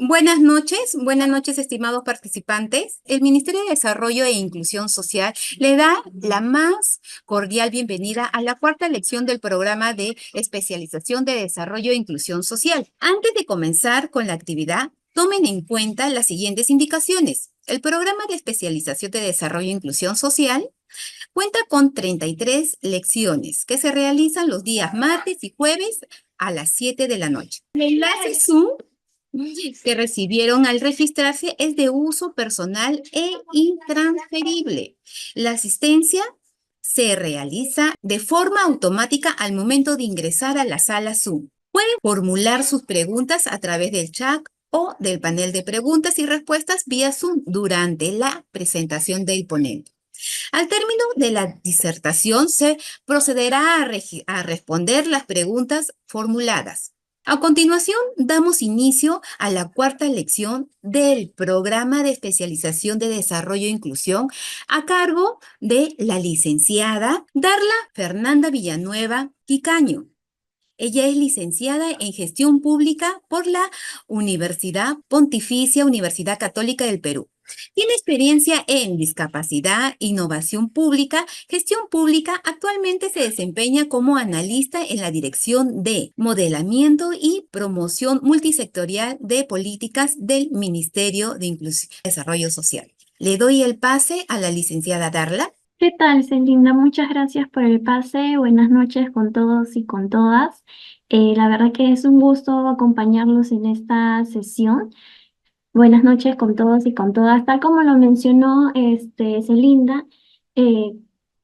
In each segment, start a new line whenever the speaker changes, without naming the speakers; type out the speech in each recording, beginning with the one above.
Buenas noches, estimados participantes. El Ministerio de Desarrollo e Inclusión Social le da la más cordial bienvenida a la cuarta lección del programa de especialización de desarrollo e inclusión social. Antes de comenzar con la actividad, tomen en cuenta las siguientes indicaciones. El programa de especialización de desarrollo e inclusión social cuenta con 33 lecciones que se realizan los días martes y jueves a las 7 de la noche. El enlace Zoom que recibieron al registrarse es de uso personal e intransferible. La asistencia se realiza de forma automática al momento de ingresar a la sala Zoom. Pueden formular sus preguntas a través del chat o del panel de preguntas y respuestas vía Zoom durante la presentación del ponente. Al término de la disertación se procederá a responder las preguntas formuladas. A continuación, damos inicio a la cuarta lección del programa de especialización de desarrollo e inclusión a cargo de la licenciada Darla Fernanda Villanueva Quicaño. Ella es licenciada en Gestión Pública por la Universidad Pontificia Universidad Católica del Perú. Tiene experiencia en discapacidad, innovación pública, gestión pública. Actualmente se desempeña como analista en la Dirección de Modelamiento y Promoción Multisectorial de Políticas del Ministerio de Inclusión y Desarrollo Social. Le doy el pase a la licenciada Darla.
¿Qué tal, Celinda? Muchas gracias por el pase. Buenas noches con todos y con todas. La verdad que es un gusto acompañarlos en esta sesión. Buenas noches con todos y con todas. Tal como lo mencionó Celinda, eh,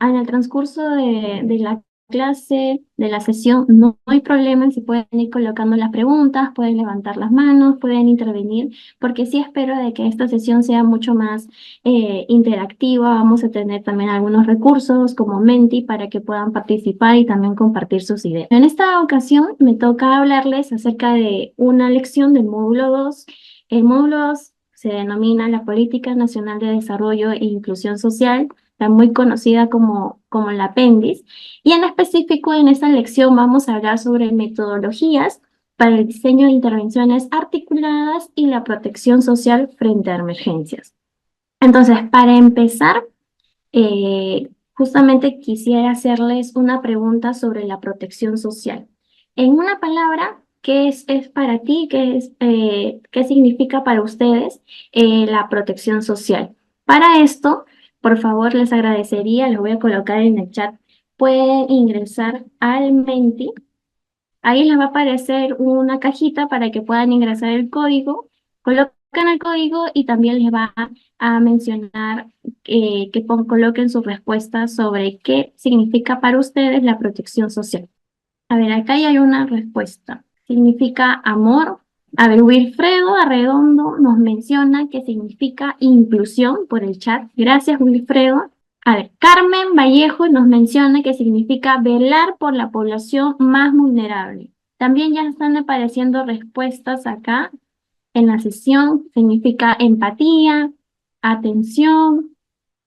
en el transcurso de la clase, de la sesión, no hay problema si pueden ir colocando las preguntas, pueden levantar las manos, pueden intervenir, porque sí espero de que esta sesión sea mucho más interactiva. Vamos a tener también algunos recursos como Menti para que puedan participar y también compartir sus ideas. En esta ocasión me toca hablarles acerca de una lección del módulo 2. El módulo 2 se denomina la Política Nacional de Desarrollo e Inclusión Social, la muy conocida como la Apéndice, y en específico en esta lección vamos a hablar sobre metodologías para el diseño de intervenciones articuladas y la protección social frente a emergencias. Entonces, para empezar, justamente quisiera hacerles una pregunta sobre la protección social. En una palabra, ¿qué es para ti? ¿Qué significa para ustedes la protección social? Para esto, por favor, les agradecería, les voy a colocar en el chat, pueden ingresar al Menti. Ahí les va a aparecer una cajita para que puedan ingresar el código. Colocan el código y también les va a mencionar coloquen sus respuestas sobre qué significa para ustedes la protección social. A ver, acá ya hay una respuesta. Significa amor. A ver, Wilfredo Arredondo nos menciona que significa inclusión por el chat. Gracias, Wilfredo. A ver, Carmen Vallejo nos menciona que significa velar por la población más vulnerable. También ya están apareciendo respuestas acá en la sesión. Significa empatía, atención,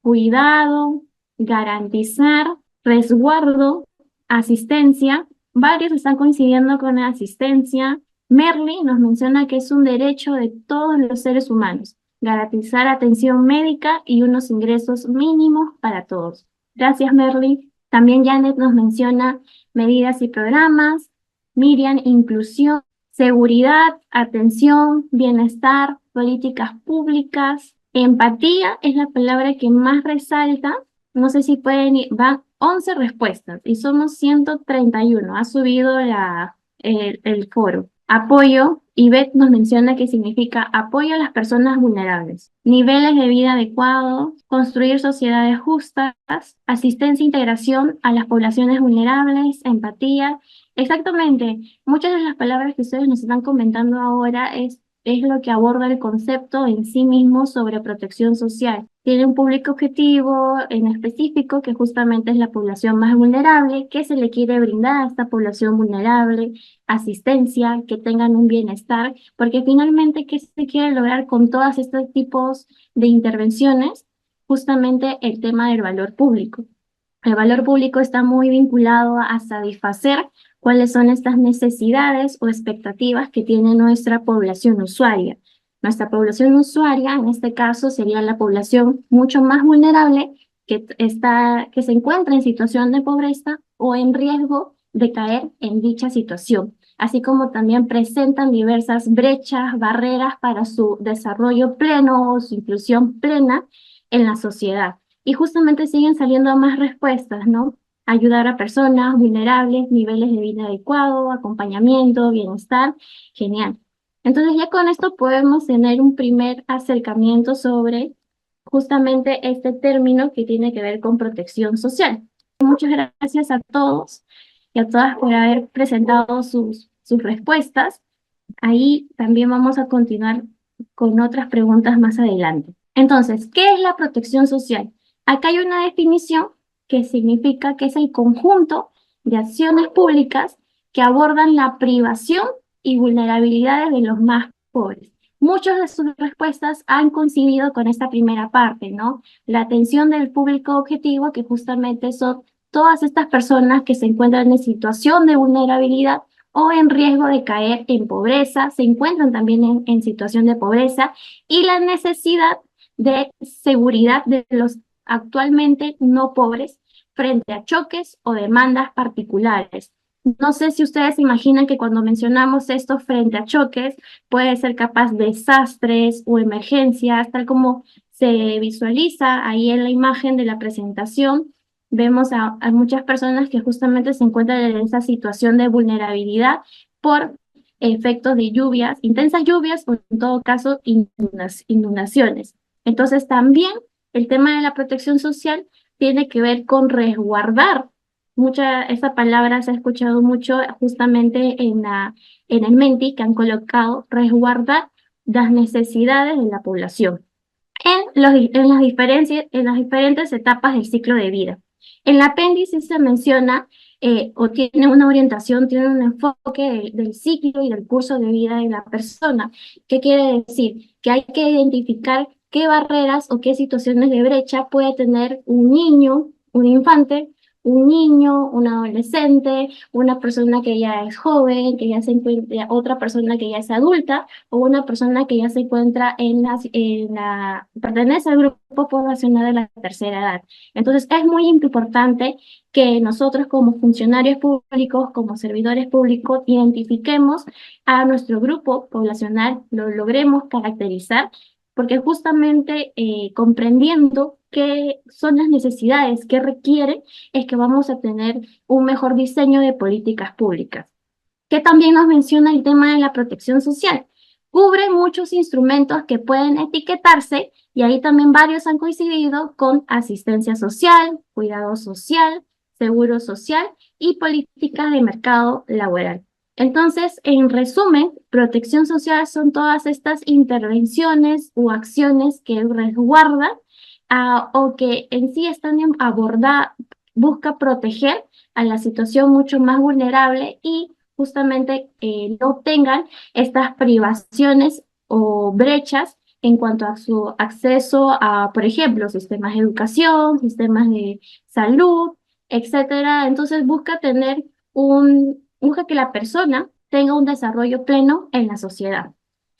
cuidado, garantizar, resguardo, asistencia. Varios están coincidiendo con la asistencia. Merly nos menciona que es un derecho de todos los seres humanos, garantizar atención médica y unos ingresos mínimos para todos. Gracias, Merly. También Janet nos menciona medidas y programas. Miriam, inclusión, seguridad, atención, bienestar, políticas públicas. Empatía es la palabra que más resalta. No sé si pueden ir, van 11 respuestas y somos 131. Ha subido el foro. Apoyo, Ivette nos menciona que significa apoyo a las personas vulnerables, niveles de vida adecuados, construir sociedades justas, asistencia e integración a las poblaciones vulnerables, empatía. Exactamente, muchas de las palabras que ustedes nos están comentando ahora es lo que aborda el concepto en sí mismo sobre protección social. Tiene un público objetivo en específico que justamente es la población más vulnerable, que se le quiere brindar a esta población vulnerable asistencia, que tengan un bienestar, porque finalmente, ¿qué se quiere lograr con todos estos tipos de intervenciones? Justamente el tema del valor público. El valor público está muy vinculado a satisfacer cuáles son estas necesidades o expectativas que tiene nuestra población usuaria. Nuestra población usuaria, en este caso, sería la población mucho más vulnerable que se encuentra en situación de pobreza o en riesgo de caer en dicha situación, así como también presentan diversas brechas, barreras para su desarrollo pleno o su inclusión plena en la sociedad. Y justamente siguen saliendo más respuestas, ¿no? Ayudar a personas vulnerables, niveles de vida adecuado, acompañamiento, bienestar, genial. Entonces ya con esto podemos tener un primer acercamiento sobre justamente este término que tiene que ver con protección social. Muchas gracias a todos y a todas por haber presentado sus respuestas. Ahí también vamos a continuar con otras preguntas más adelante. Entonces, ¿qué es la protección social? Acá hay una definición que significa que es el conjunto de acciones públicas que abordan la privación y vulnerabilidades de los más pobres. Muchas de sus respuestas han coincidido con esta primera parte, ¿no? La atención del público objetivo, que justamente son todas estas personas que se encuentran en situación de vulnerabilidad o en riesgo de caer en pobreza, se encuentran también en situación de pobreza, y la necesidad de seguridad de los actualmente no pobres frente a choques o demandas particulares. No sé si ustedes se imaginan que cuando mencionamos esto frente a choques, puede ser capaz de desastres o emergencias, tal como se visualiza ahí en la imagen de la presentación. Vemos a muchas personas que justamente se encuentran en esa situación de vulnerabilidad por efectos de lluvias, intensas lluvias o en todo caso inundaciones. Entonces también el tema de la protección social tiene que ver con resguardar. Esa palabra se ha escuchado mucho justamente en el Menti que han colocado resguardar las necesidades de la población en las diferentes etapas del ciclo de vida. En el apéndice se menciona o tiene una orientación, tiene un enfoque del ciclo y del curso de vida de la persona. ¿Qué quiere decir? Que hay que identificar qué barreras o qué situaciones de brecha puede tener un niño, un infante, un niño, un adolescente, una persona que ya es joven, que ya se encuentra, otra persona que ya es adulta, o una persona que ya se encuentra pertenece al grupo poblacional de la tercera edad. Entonces, es muy importante que nosotros como funcionarios públicos, como servidores públicos, identifiquemos a nuestro grupo poblacional, lo logremos caracterizar, porque justamente comprendiendo qué son las necesidades que requiere, es que vamos a tener un mejor diseño de políticas públicas. Que también nos menciona el tema de la protección social. Cubre muchos instrumentos que pueden etiquetarse y ahí también varios han coincidido con asistencia social, cuidado social, seguro social y políticas de mercado laboral. Entonces, en resumen, protección social son todas estas intervenciones u acciones que resguardan o que en sí están busca proteger a la situación mucho más vulnerable y justamente no tengan estas privaciones o brechas en cuanto a su acceso a, por ejemplo, sistemas de educación, sistemas de salud, etcétera. Entonces busca que la persona tenga un desarrollo pleno en la sociedad.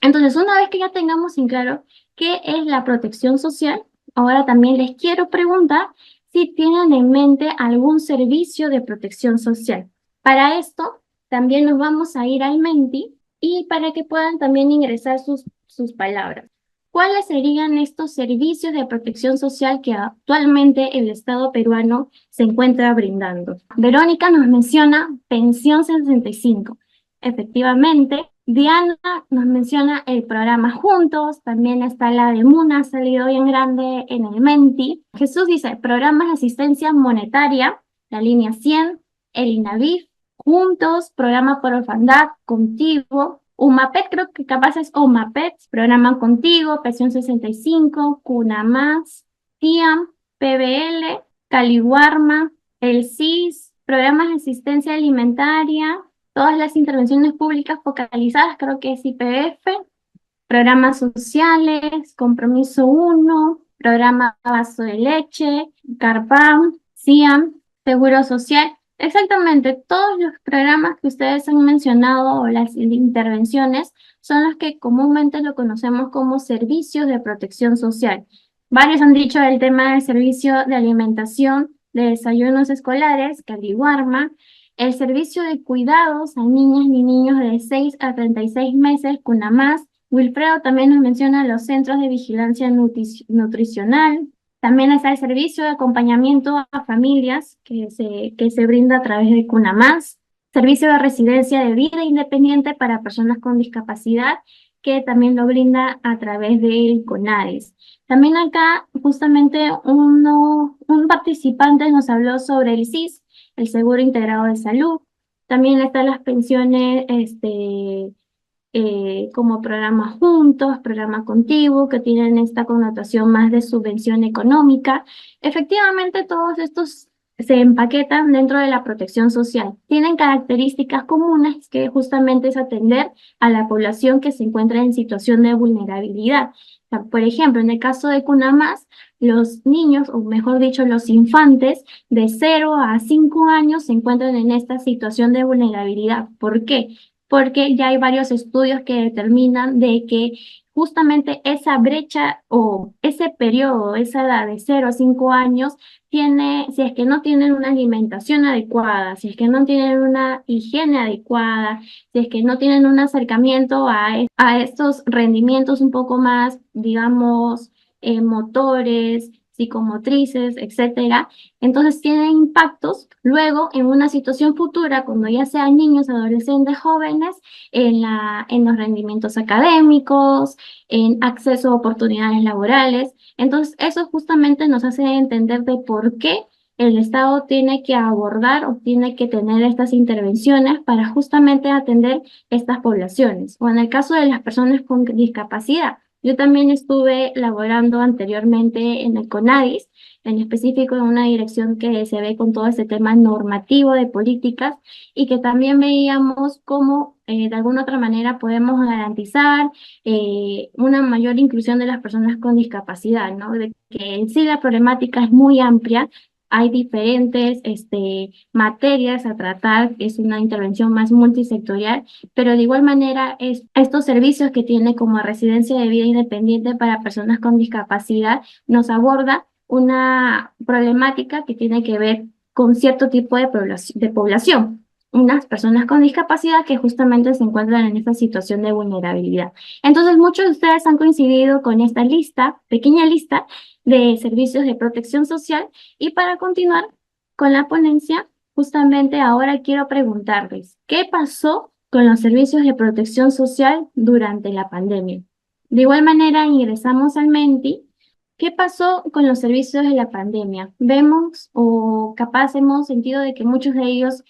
Entonces, una vez que ya tengamos en claro qué es la protección social, ahora también les quiero preguntar si tienen en mente algún servicio de protección social. Para esto, también nos vamos a ir al Menti y para que puedan también ingresar sus palabras. ¿Cuáles serían estos servicios de protección social que actualmente el Estado peruano se encuentra brindando? Verónica nos menciona Pensión 65. Efectivamente, Diana nos menciona el programa Juntos, también está la de MUNA, ha salido bien grande en el Menti. Jesús dice, programas de asistencia monetaria, la línea 100, el INAVIF, Juntos, programa por orfandad, Contigo, UMAPET, creo que capaz es OMAPET, programa Contigo, Pensión 65, Cuna Más, TIAM, PBL, Caliwarma, el CIS, programas de asistencia alimentaria, todas las intervenciones públicas focalizadas, creo que es IPF, programas sociales, Compromiso 1, programa Vaso de Leche, CARPAM, CIAM, Seguro Social. Exactamente, todos los programas que ustedes han mencionado o las intervenciones son los que comúnmente lo conocemos como servicios de protección social. Varios han dicho el tema del servicio de alimentación, de desayunos escolares, Caliwarma, el servicio de cuidados a niñas y niños de 6 a 36 meses, CUNAMAS. Wilfredo también nos menciona los centros de vigilancia nutricional. También está el servicio de acompañamiento a familias que se brinda a través de CUNAMAS, servicio de residencia de vida independiente para personas con discapacidad, que también lo brinda a través del CONADIS. También acá justamente un participante nos habló sobre el SIS, el Seguro Integrado de Salud. También están las pensiones, como programa Juntos, programa Contigo, que tienen esta connotación más de subvención económica. Efectivamente, todos estos se empaquetan dentro de la protección social. Tienen características comunes que justamente es atender a la población que se encuentra en situación de vulnerabilidad. O sea, por ejemplo, en el caso de CUNAMAS, los niños, o mejor dicho, los infantes de 0 a 5 años se encuentran en esta situación de vulnerabilidad. ¿Por qué? Porque ya hay varios estudios que determinan de que justamente esa brecha o ese periodo, esa edad de 0 a 5 años, si es que no tienen una alimentación adecuada, si es que no tienen una higiene adecuada, si es que no tienen un acercamiento a estos rendimientos un poco más, digamos, motores, psicomotrices, etcétera, entonces tienen impactos luego en una situación futura, cuando ya sean niños, adolescentes, jóvenes, en los rendimientos académicos, en acceso a oportunidades laborales. Entonces, eso justamente nos hace entender de por qué el Estado tiene que abordar o tiene que tener estas intervenciones para justamente atender estas poblaciones. O en el caso de las personas con discapacidad, yo también estuve laborando anteriormente en el CONADIS, en específico en una dirección que se ve con todo este tema normativo de políticas y que también veíamos cómo de alguna otra manera podemos garantizar una mayor inclusión de las personas con discapacidad, ¿no? De que en sí la problemática es muy amplia. Hay diferentes materias a tratar, es una intervención más multisectorial, pero de igual manera estos servicios que tiene como residencia de vida independiente para personas con discapacidad nos aborda una problemática que tiene que ver con cierto tipo de población, unas personas con discapacidad que justamente se encuentran en esta situación de vulnerabilidad. Entonces, muchos de ustedes han coincidido con esta lista, pequeña lista de servicios de protección social. Y para continuar con la ponencia, justamente ahora quiero preguntarles, ¿qué pasó con los servicios de protección social durante la pandemia? De igual manera, ingresamos al Menti. ¿Qué pasó con los servicios de la pandemia? Vemos o capaz hemos sentido de que muchos de ellos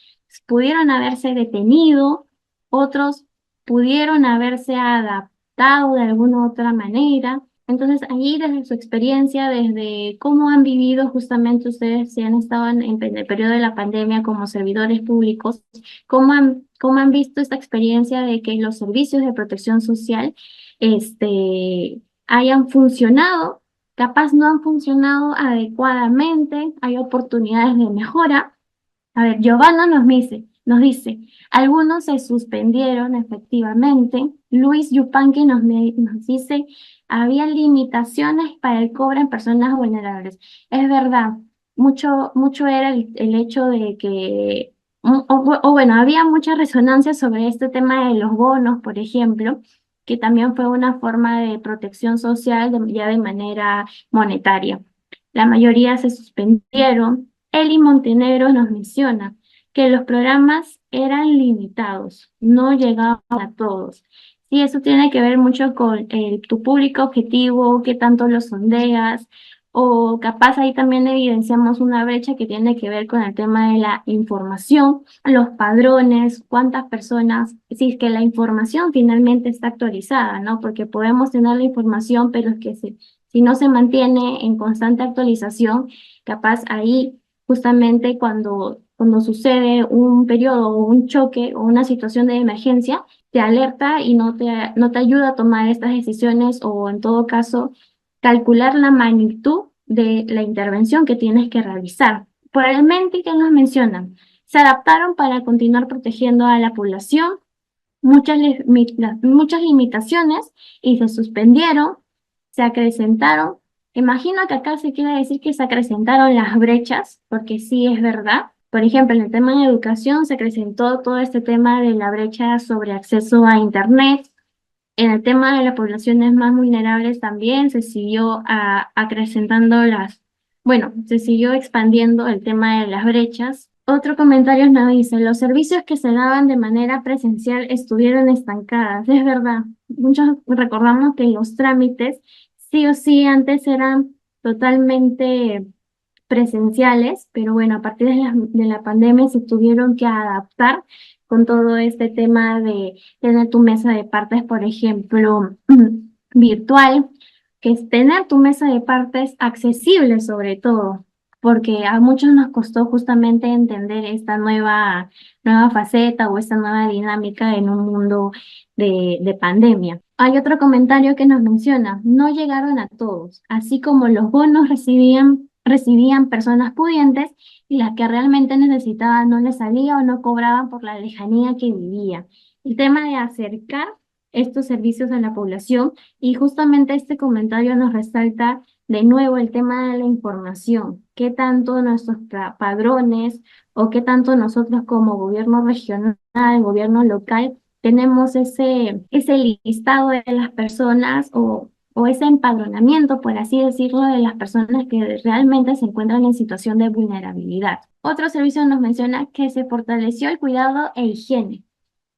pudieron haberse detenido, otros pudieron haberse adaptado de alguna otra manera. Entonces, allí desde su experiencia, desde cómo han vivido justamente ustedes, si han estado en el periodo de la pandemia como servidores públicos, cómo han visto esta experiencia de que los servicios de protección social hayan funcionado, capaz no han funcionado adecuadamente, hay oportunidades de mejora. A ver, Giovanna nos dice, algunos se suspendieron efectivamente. Luis Yupanqui nos dice, había limitaciones para el cobro en personas vulnerables. Es verdad, mucho era el hecho de que, o bueno, había mucha resonancia sobre este tema de los bonos, por ejemplo, que también fue una forma de protección social ya de manera monetaria. La mayoría se suspendieron. Eli Montenegro nos menciona que los programas eran limitados, no llegaban a todos. Sí, eso tiene que ver mucho con tu público objetivo, qué tanto lo sondeas, o capaz ahí también evidenciamos una brecha que tiene que ver con el tema de la información, los padrones, cuántas personas, si es que la información finalmente está actualizada, ¿no? Porque podemos tener la información, pero es que si no se mantiene en constante actualización, capaz ahí justamente cuando sucede un periodo o un choque o una situación de emergencia, te alerta y no te ayuda a tomar estas decisiones o en todo caso calcular la magnitud de la intervención que tienes que realizar. Por el mente que nos mencionan, se adaptaron para continuar protegiendo a la población, muchas limitaciones y se suspendieron, se acrecentaron. Imagino que acá se quiere decir que se acrecentaron las brechas, porque sí es verdad. Por ejemplo, en el tema de educación se acrecentó todo este tema de la brecha sobre acceso a Internet. En el tema de las poblaciones más vulnerables también se siguió acrecentando bueno, se siguió expandiendo el tema de las brechas. Otro comentario nos dice, los servicios que se daban de manera presencial estuvieron estancadas. Es verdad, muchos recordamos que los trámites sí o sí antes eran totalmente presenciales, pero bueno, a partir de la pandemia se tuvieron que adaptar con todo este tema de tener tu mesa de partes, por ejemplo, virtual, que es tener tu mesa de partes accesible sobre todo, porque a muchos nos costó justamente entender esta nueva faceta o esta nueva dinámica en un mundo de pandemia. Hay otro comentario que nos menciona, no llegaron a todos, así como los bonos recibían personas pudientes y las que realmente necesitaban no les salía o no cobraban por la lejanía que vivía. El tema de acercar estos servicios a la población y justamente este comentario nos resalta de nuevo el tema de la información, qué tanto nuestros padrones o qué tanto nosotros como gobierno regional, gobierno local, tenemos ese listado de las personas o ese empadronamiento, por así decirlo, de las personas que realmente se encuentran en situación de vulnerabilidad. Otro servicio nos menciona que se fortaleció el cuidado e higiene.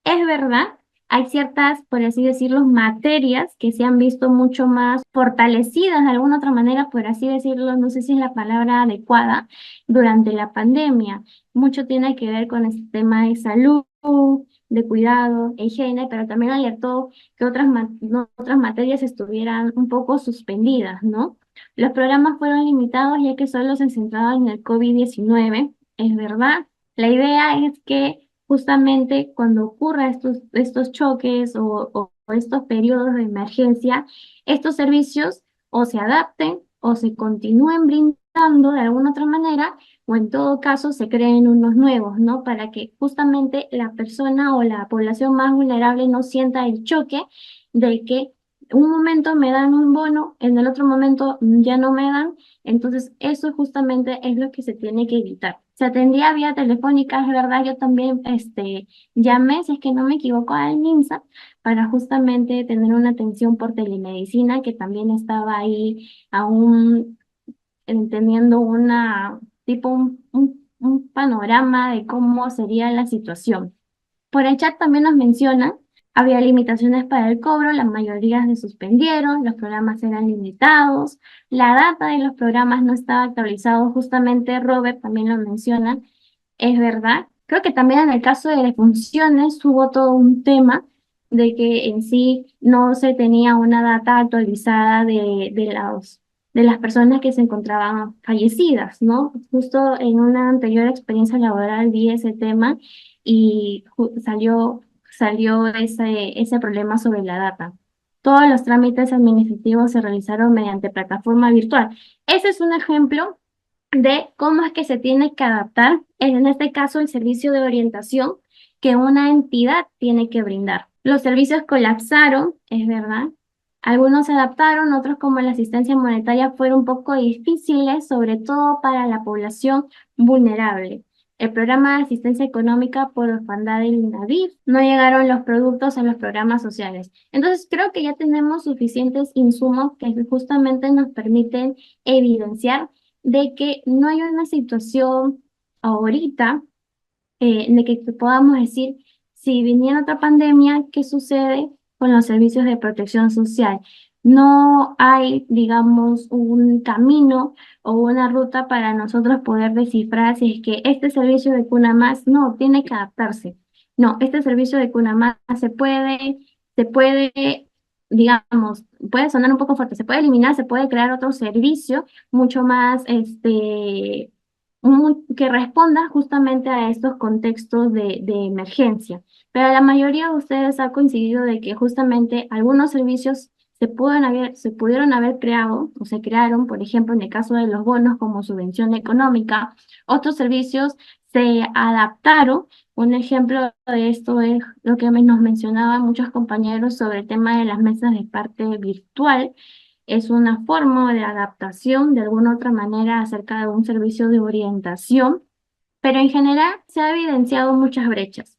Es verdad, hay ciertas, por así decirlo, materias que se han visto mucho más fortalecidas de alguna otra manera, por así decirlo, no sé si es la palabra adecuada, durante la pandemia. Mucho tiene que ver con este tema de salud, de cuidado, e higiene, pero también alertó que otras materias estuvieran un poco suspendidas, ¿no? Los programas fueron limitados ya que solo se centraban en el COVID-19, es verdad. La idea es que justamente cuando ocurra estos choques o estos periodos de emergencia, estos servicios o se adapten o se continúen brindando de alguna otra manera o en todo caso se creen unos nuevos, ¿no? Para que justamente la persona o la población más vulnerable no sienta el choque de que un momento me dan un bono, en el otro momento ya no me dan. Entonces, eso justamente es lo que se tiene que evitar. Se atendía vía telefónica, es verdad, yo también llamé, si es que no me equivoco, al MINSA para justamente tener una atención por telemedicina que también estaba ahí aún teniendo un panorama de cómo sería la situación. Por el chat también nos mencionan, había limitaciones para el cobro, la mayoría se suspendieron, los programas eran limitados, la data de los programas no estaba actualizado, justamente Robert también lo menciona, es verdad. Creo que también en el caso de defunciones hubo todo un tema de que en sí no se tenía una data actualizada de las personas que se encontraban fallecidas, ¿no? Justo en una anterior experiencia laboral vi ese tema y salió ese problema sobre la data. Todos los trámites administrativos se realizaron mediante plataforma virtual. Ese es un ejemplo de cómo es que se tiene que adaptar, en este caso, el servicio de orientación que una entidad tiene que brindar. Los servicios colapsaron, es verdad. Algunos se adaptaron, otros como la asistencia monetaria fueron un poco difíciles, sobre todo para la población vulnerable. El programa de asistencia económica por orfandad del INAVIF, no llegaron los productos a los programas sociales. Entonces creo que ya tenemos suficientes insumos que justamente nos permiten evidenciar de que no hay una situación ahorita de que podamos decir, si viniera otra pandemia, ¿qué sucede con los servicios de protección social? No hay, digamos, un camino o una ruta para nosotros poder descifrar si es que este servicio de Cuna Más, no, tiene que adaptarse. No, este servicio de Cuna Más se puede, digamos, puede sonar un poco fuerte, se puede eliminar, se puede crear otro servicio mucho más, que responda justamente a estos contextos de emergencia. Pero la mayoría de ustedes ha coincidido de que justamente algunos servicios se pudieron haber creado o se crearon, por ejemplo, en el caso de los bonos como subvención económica, otros servicios se adaptaron. Un ejemplo de esto es lo que nos mencionaban muchos compañeros sobre el tema de las mesas de parte virtual. Es una forma de adaptación de alguna otra manera acerca de un servicio de orientación, pero en general se ha evidenciado muchas brechas.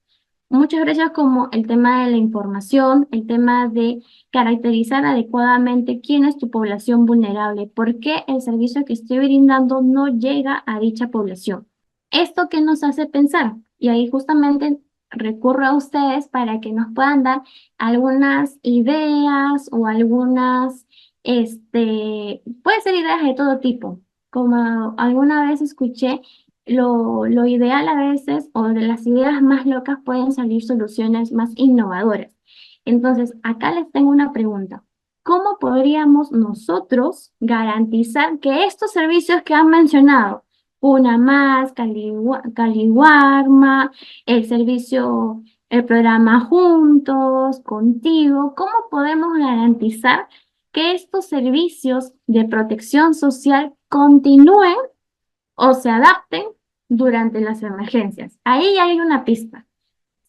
Muchas brechas como el tema de la información, el tema de caracterizar adecuadamente quién es tu población vulnerable, por qué el servicio que estoy brindando no llega a dicha población. ¿Esto qué nos hace pensar? Y ahí justamente recurro a ustedes para que nos puedan dar algunas ideas o algunas, puede ser ideas de todo tipo. Como alguna vez escuché, lo ideal a veces o de las ideas más locas pueden salir soluciones más innovadoras. Entonces, acá les tengo una pregunta. ¿Cómo podríamos nosotros garantizar que estos servicios que han mencionado, una más, Caliwarma, el servicio, el programa Juntos, Contigo, cómo podemos garantizar que estos servicios de protección social continúen o se adapten durante las emergencias? Ahí hay una pista.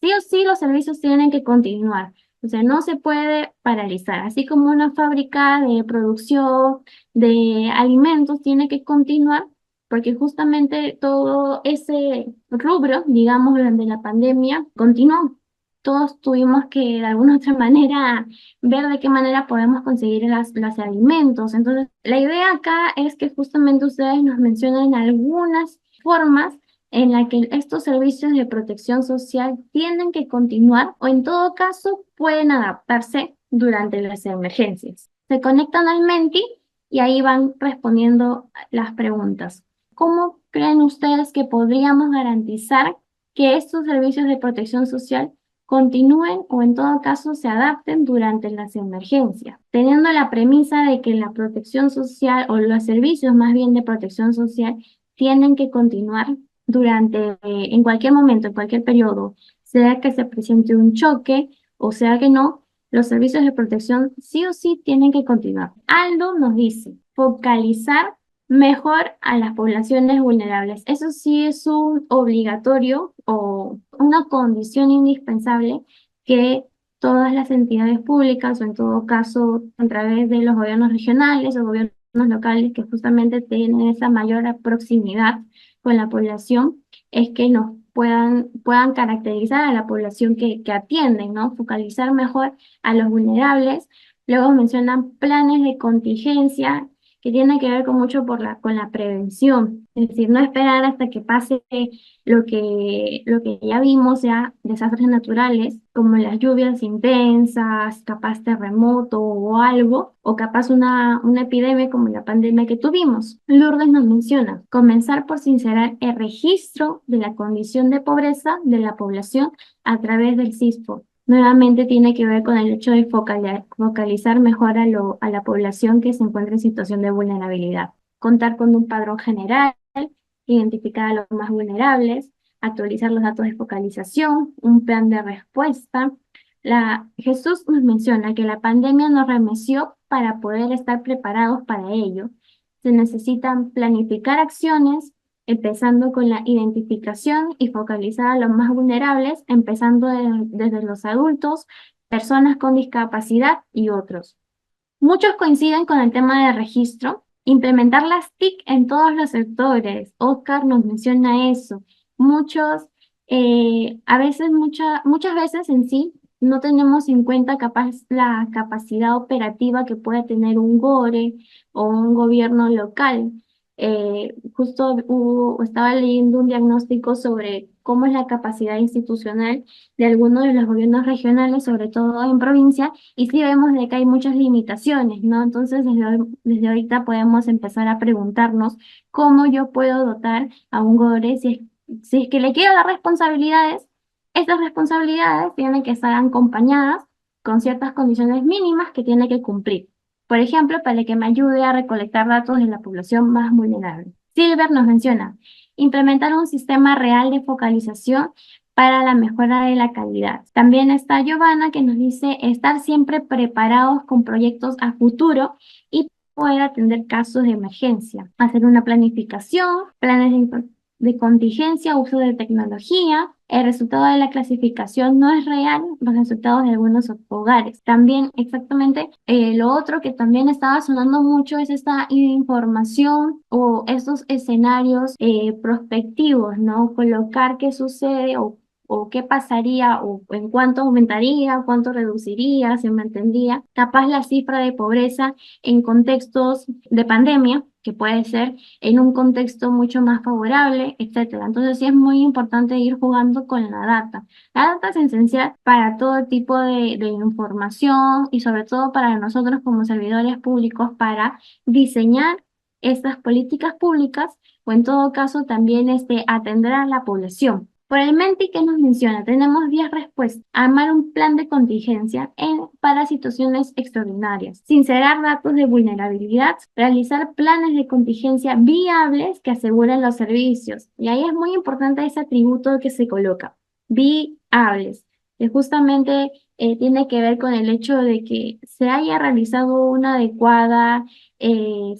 Sí o sí los servicios tienen que continuar. O sea, no se puede paralizar. Así como una fábrica de producción de alimentos tiene que continuar, porque justamente todo ese rubro, digamos, durante la pandemia, continuó. Todos tuvimos que, de alguna otra manera, ver de qué manera podemos conseguir los alimentos. Entonces, la idea acá es que justamente ustedes nos mencionen algunas formas en la que estos servicios de protección social tienen que continuar o en todo caso pueden adaptarse durante las emergencias. Se conectan al Menti y ahí van respondiendo las preguntas. ¿Cómo creen ustedes que podríamos garantizar que estos servicios de protección social continúen o en todo caso se adapten durante las emergencias, teniendo la premisa de que la protección social o los servicios más bien de protección social tienen que continuar durante, en cualquier momento, en cualquier periodo, sea que se presente un choque o sea que no, los servicios de protección sí o sí tienen que continuar. Aldo nos dice, focalizar mejor a las poblaciones vulnerables. Eso sí es un obligatorio o una condición indispensable que todas las entidades públicas o en todo caso a través de los gobiernos regionales o gobiernos locales que justamente tienen esa mayor proximidad con la población, es que nos puedan caracterizar a la población que atienden, ¿no? Focalizar mejor a los vulnerables. Luego mencionan planes de contingencia que tienen que ver con mucho con la prevención. Es decir, no esperar hasta que pase lo que ya vimos, ya desastres naturales, como las lluvias intensas, capaz terremoto o algo, o capaz una epidemia como la pandemia que tuvimos. Lourdes nos menciona, comenzar por sincerar el registro de la condición de pobreza de la población a través del CISPO. Nuevamente tiene que ver con el hecho de focalizar mejor a la población que se encuentra en situación de vulnerabilidad. Contar con un padrón general, identificar a los más vulnerables, actualizar los datos de focalización, un plan de respuesta. Jesús nos menciona que la pandemia nos remeció para poder estar preparados para ello. Se necesitan planificar acciones, empezando con la identificación y focalizar a los más vulnerables, empezando desde los adultos, personas con discapacidad y otros. Muchos coinciden con el tema de registro, implementar las TIC en todos los sectores. Oscar nos menciona eso. Muchos, a veces, muchas veces en sí, no tenemos en cuenta capaz la capacidad operativa que puede tener un GORE o un gobierno local. Justo estaba leyendo un diagnóstico sobre cómo es la capacidad institucional de algunos de los gobiernos regionales, sobre todo en provincia, y sí vemos de que hay muchas limitaciones, ¿no? Entonces, desde ahorita podemos empezar a preguntarnos cómo yo puedo dotar a un GORE si es que le quiero dar responsabilidades. Estas responsabilidades tienen que estar acompañadas con ciertas condiciones mínimas que tiene que cumplir. Por ejemplo, para que me ayude a recolectar datos de la población más vulnerable. Silver nos menciona, implementar un sistema real de focalización para la mejora de la calidad. También está Giovanna que nos dice estar siempre preparados con proyectos a futuro y poder atender casos de emergencia. Hacer una planificación, planes de contingencia, uso de tecnología. El resultado de la clasificación no es real, los resultados de algunos hogares. También, exactamente, lo otro que también estaba sonando mucho es esta información o estos escenarios prospectivos, ¿no? Colocar qué sucede o qué pasaría, o en cuánto aumentaría, cuánto reduciría, se mantendría. Capaz la cifra de pobreza en contextos de pandemia, que puede ser en un contexto mucho más favorable, etcétera. Entonces sí es muy importante ir jugando con la data. La data es esencial para todo tipo de información y sobre todo para nosotros como servidores públicos para diseñar estas políticas públicas o en todo caso también atender a la población. Por el MENTI que nos menciona, tenemos 10 respuestas. Armar un plan de contingencia para situaciones extraordinarias. Sincerar datos de vulnerabilidad. Realizar planes de contingencia viables que aseguren los servicios. Y ahí es muy importante ese atributo que se coloca. Viables. Que justamente tiene que ver con el hecho de que se haya realizado una adecuada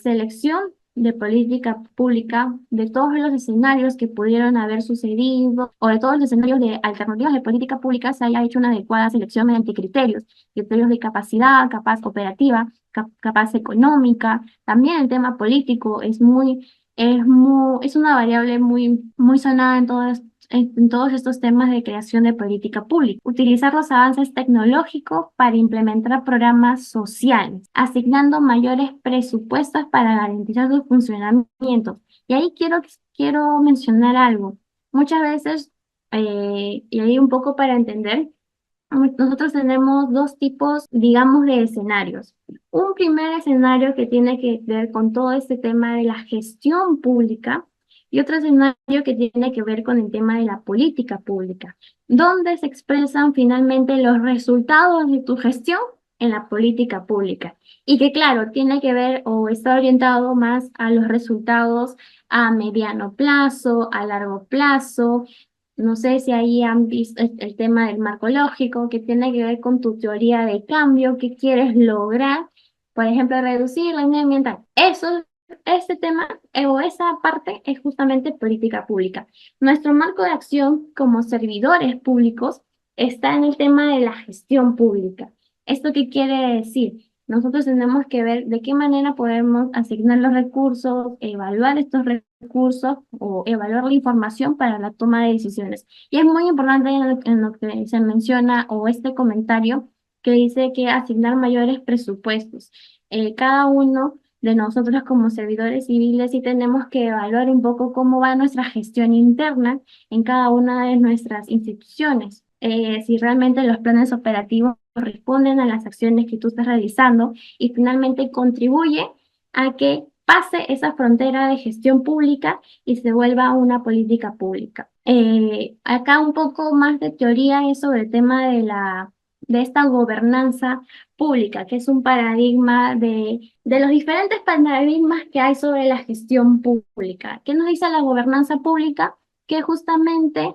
selección de política pública, de todos los escenarios que pudieron haber sucedido o de todos los escenarios de alternativas de política pública, se haya hecho una adecuada selección mediante criterios de capacidad, capaz operativa, capaz económica. También el tema político es una variable muy sonada en todos estos temas de creación de política pública. Utilizar los avances tecnológicos para implementar programas sociales, asignando mayores presupuestos para garantizar su funcionamiento. Y ahí quiero mencionar algo. Muchas veces, y ahí un poco para entender, nosotros tenemos dos tipos, digamos, de escenarios. Un primer escenario que tiene que ver con todo este tema de la gestión pública y otro escenario que tiene que ver con el tema de la política pública, donde se expresan finalmente los resultados de tu gestión en la política pública. Y que claro, tiene que ver o está orientado más a los resultados a mediano plazo, a largo plazo. No sé si ahí han visto el tema del marco lógico, que tiene que ver con tu teoría de cambio, qué quieres lograr, por ejemplo, reducir la inmunidad ambiental. Este tema o esa parte es justamente política pública. Nuestro marco de acción como servidores públicos está en el tema de la gestión pública. ¿Esto qué quiere decir? Nosotros tenemos que ver de qué manera podemos asignar los recursos, evaluar estos recursos o evaluar la información para la toma de decisiones. Y es muy importante en lo que se menciona o este comentario que dice que asignar mayores presupuestos. Cada uno de nosotros como servidores civiles sí tenemos que evaluar un poco cómo va nuestra gestión interna en cada una de nuestras instituciones. Si realmente los planes operativos responden a las acciones que tú estás realizando y finalmente contribuye a que pase esa frontera de gestión pública y se vuelva una política pública. Acá un poco más de teoría es sobre el tema de esta gobernanza pública, que es un paradigma de los diferentes paradigmas que hay sobre la gestión pública. ¿Qué nos dice la gobernanza pública? Que justamente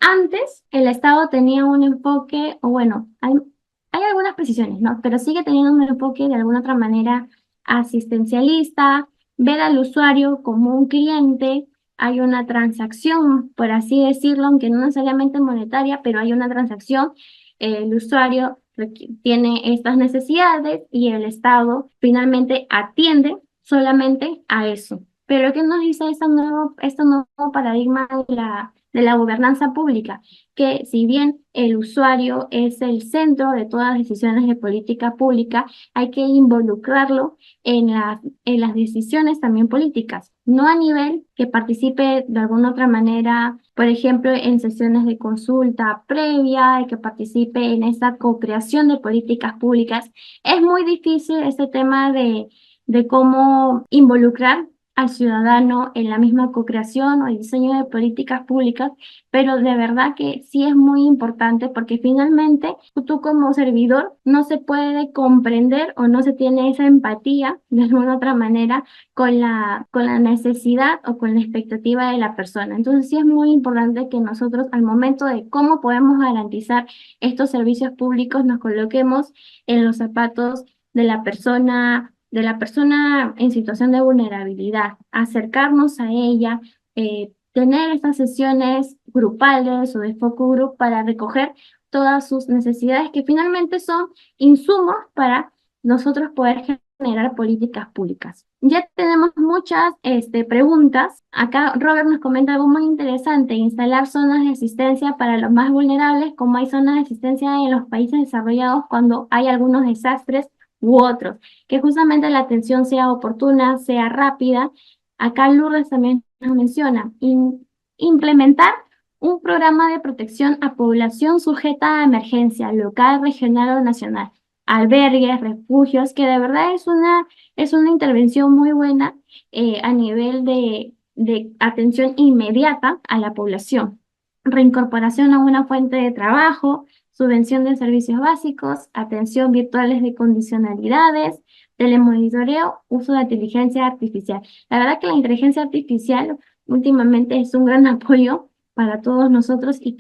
antes el Estado tenía un enfoque, o bueno, hay algunas precisiones, ¿no? Pero sigue teniendo un enfoque de alguna otra manera asistencialista, ver al usuario como un cliente, hay una transacción, por así decirlo, aunque no necesariamente monetaria, pero hay una transacción, el usuario tiene estas necesidades y el Estado finalmente atiende solamente a eso. Pero ¿qué nos dice este nuevo paradigma de la gobernanza pública? Que si bien el usuario es el centro de todas las decisiones de política pública, hay que involucrarlo en las decisiones también políticas, no a nivel que participe de alguna otra manera, por ejemplo, en sesiones de consulta previa, que participe en esa co-creación de políticas públicas. Es muy difícil este tema de cómo involucrar al ciudadano en la misma co-creación o el diseño de políticas públicas, pero de verdad que sí es muy importante porque finalmente tú como servidor no se puede comprender o no se tiene esa empatía de alguna otra manera con la necesidad o con la expectativa de la persona. Entonces sí es muy importante que nosotros al momento de cómo podemos garantizar estos servicios públicos nos coloquemos en los zapatos de la persona en situación de vulnerabilidad, acercarnos a ella, tener estas sesiones grupales o de focus group para recoger todas sus necesidades que finalmente son insumos para nosotros poder generar políticas públicas. Ya tenemos muchas preguntas. Acá Robert nos comenta algo muy interesante: instalar zonas de asistencia para los más vulnerables, como hay zonas de asistencia en los países desarrollados cuando hay algunos desastres u otros, que justamente la atención sea oportuna, sea rápida. Acá Lourdes también nos menciona implementar un programa de protección a población sujeta a emergencia local, regional o nacional, albergues, refugios, que de verdad es una intervención muy buena a nivel de atención inmediata a la población. Reincorporación a una fuente de trabajo, subvención de servicios básicos, atención virtuales de condicionalidades, telemonitoreo, uso de inteligencia artificial. La verdad que la inteligencia artificial últimamente es un gran apoyo para todos nosotros, y de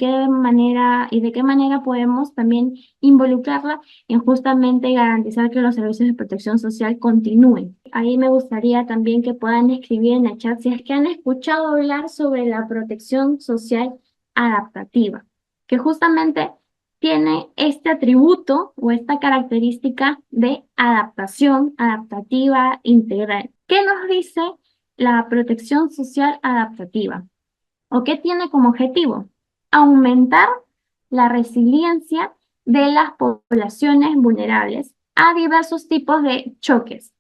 qué manera podemos también involucrarla en justamente garantizar que los servicios de protección social continúen. Ahí me gustaría también que puedan escribir en el chat si es que han escuchado hablar sobre la protección social adaptativa, que justamente tiene este atributo o esta característica de adaptación adaptativa integral. ¿Qué nos dice la protección social adaptativa? ¿O qué tiene como objetivo? Aumentar la resiliencia de las poblaciones vulnerables a diversos tipos de choques.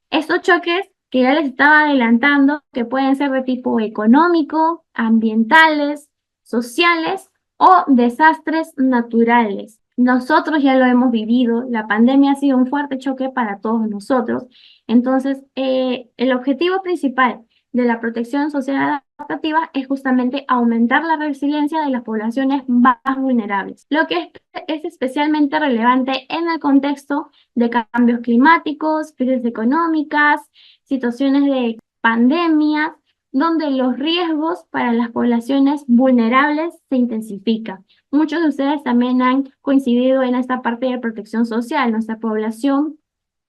Estos choques que ya les estaba adelantando, que pueden ser de tipo económico, ambientales, sociales o desastres naturales. Nosotros ya lo hemos vivido, la pandemia ha sido un fuerte choque para todos nosotros. Entonces, el objetivo principal de la protección social adaptativa es justamente aumentar la resiliencia de las poblaciones más vulnerables, lo que es especialmente relevante en el contexto de cambios climáticos, crisis económicas, situaciones de pandemia, donde los riesgos para las poblaciones vulnerables se intensifican. Muchos de ustedes también han coincidido en esta parte de protección social. Nuestra población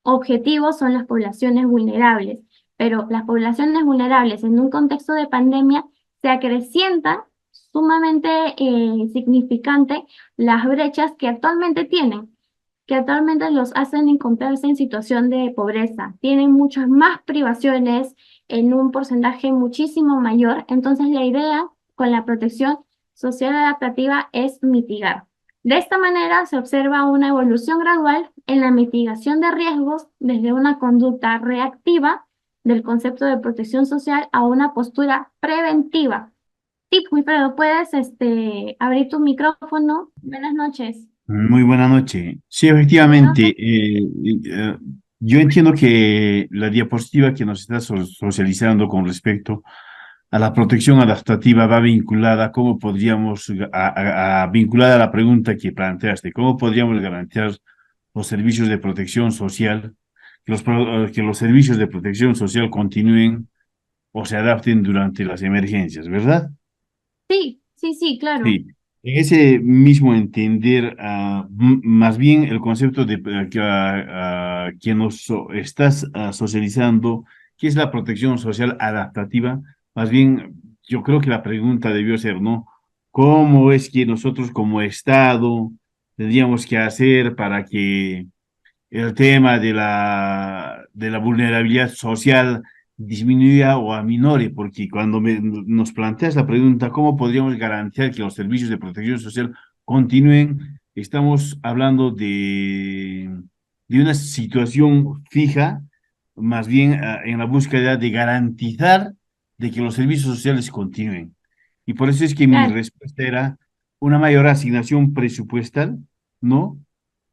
objetivo son las poblaciones vulnerables, pero las poblaciones vulnerables en un contexto de pandemia se acrecientan sumamente significante las brechas que actualmente los hacen encontrarse en situación de pobreza. Tienen muchas más privaciones en un porcentaje muchísimo mayor. Entonces, la idea con la protección social adaptativa es mitigar. De esta manera se observa una evolución gradual en la mitigación de riesgos desde una conducta reactiva del concepto de protección social a una postura preventiva. Sí, Wilfredo, puedes abrir tu micrófono. Buenas noches.
Muy buena noche. Sí,
Bueno,
efectivamente, yo entiendo que la diapositiva que nos está socializando con respecto a la protección adaptativa va vinculada, ¿cómo podríamos, vinculada a la pregunta que planteaste, cómo podríamos garantizar los servicios de protección social, que los servicios de protección social continúen o se adapten durante las emergencias, ¿verdad?
sí, sí, sí, claro.
Sí, en ese mismo entender, más bien el concepto de que nos estás socializando, ¿qué es la protección social adaptativa? Más bien, yo creo que la pregunta debió ser, ¿no? ¿Cómo es que nosotros como Estado tendríamos que hacer para que el tema de la vulnerabilidad social disminuya o aminore? Porque cuando nos planteas la pregunta, ¿cómo podríamos garantizar que los servicios de protección social continúen? Estamos hablando de una situación fija, más bien en la búsqueda de garantizar de que los servicios sociales continúen. Y por eso es que mi
Claro,
respuesta era una mayor asignación presupuestal, ¿no?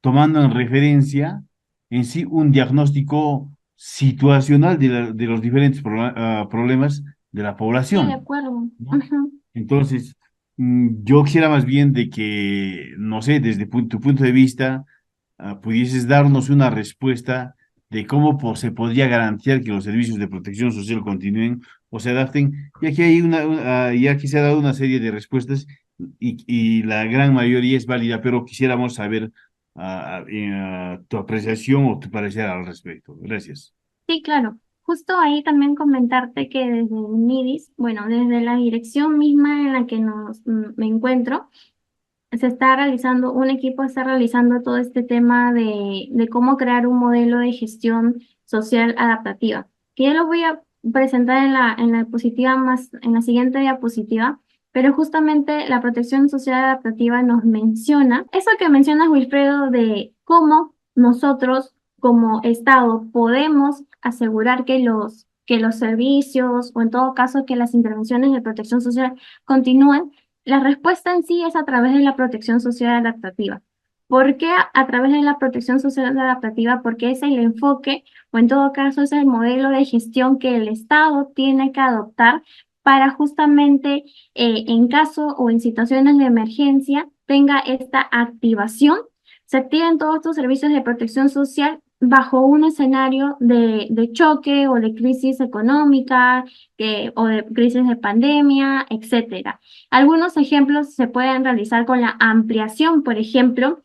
Tomando en referencia en sí un diagnóstico situacional de los diferentes problemas de la
sí, de
población,
acuerdo.
¿no?
Ujú.
Entonces, yo quisiera más bien de que, no sé, desde tu punto de vista, pudieses darnos una respuesta de cómo se podría garantizar que los servicios de protección social continúen o se adapten, ya que hay ya que se ha dado una serie de respuestas y la gran mayoría es válida, pero quisiéramos saber tu apreciación o tu parecer al respecto. Gracias.
Sí, claro. justo ahí también comentarte que desde el MIDIS, bueno, desde la dirección misma en la que me encuentro, un equipo está realizando todo este tema de cómo crear un modelo de gestión social adaptativa, que ya lo voy a presentar en la diapositiva en la siguiente diapositiva, pero justamente la protección social adaptativa nos menciona, eso que mencionas, Wilfredo, de cómo nosotros como Estado podemos asegurar que los servicios o en todo caso que las intervenciones de protección social continúen. La respuesta en sí es a través de la protección social adaptativa. ¿Por qué a través de la protección social adaptativa? Porque es el enfoque, o en todo caso es el modelo de gestión que el Estado tiene que adoptar para justamente en caso o en situaciones de emergencia tenga esta activación, se activen todos estos servicios de protección social bajo un escenario de choque o de crisis económica o de crisis de pandemia, etcétera. Algunos ejemplos se pueden realizar con la ampliación, por ejemplo,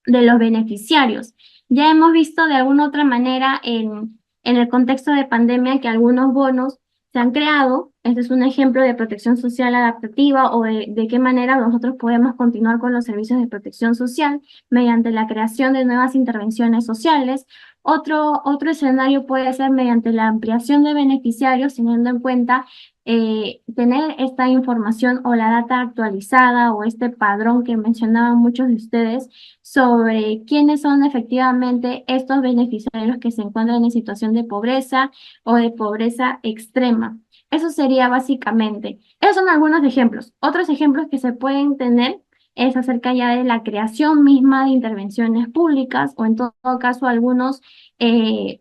de los beneficiarios. Ya hemos visto de alguna otra manera en el contexto de pandemia que algunos bonos se han creado. Este es un ejemplo de protección social adaptativa o de qué manera nosotros podemos continuar con los servicios de protección social mediante la creación de nuevas intervenciones sociales. Otro escenario puede ser mediante la ampliación de beneficiarios, teniendo en cuenta tener esta información o la data actualizada o este padrón que mencionaban muchos de ustedes sobre quiénes son efectivamente estos beneficiarios que se encuentran en situación de pobreza o de pobreza extrema. Eso sería básicamente. Esos son algunos ejemplos. Otros ejemplos que se pueden tener es acerca ya de la creación misma de intervenciones públicas o en todo caso algunos de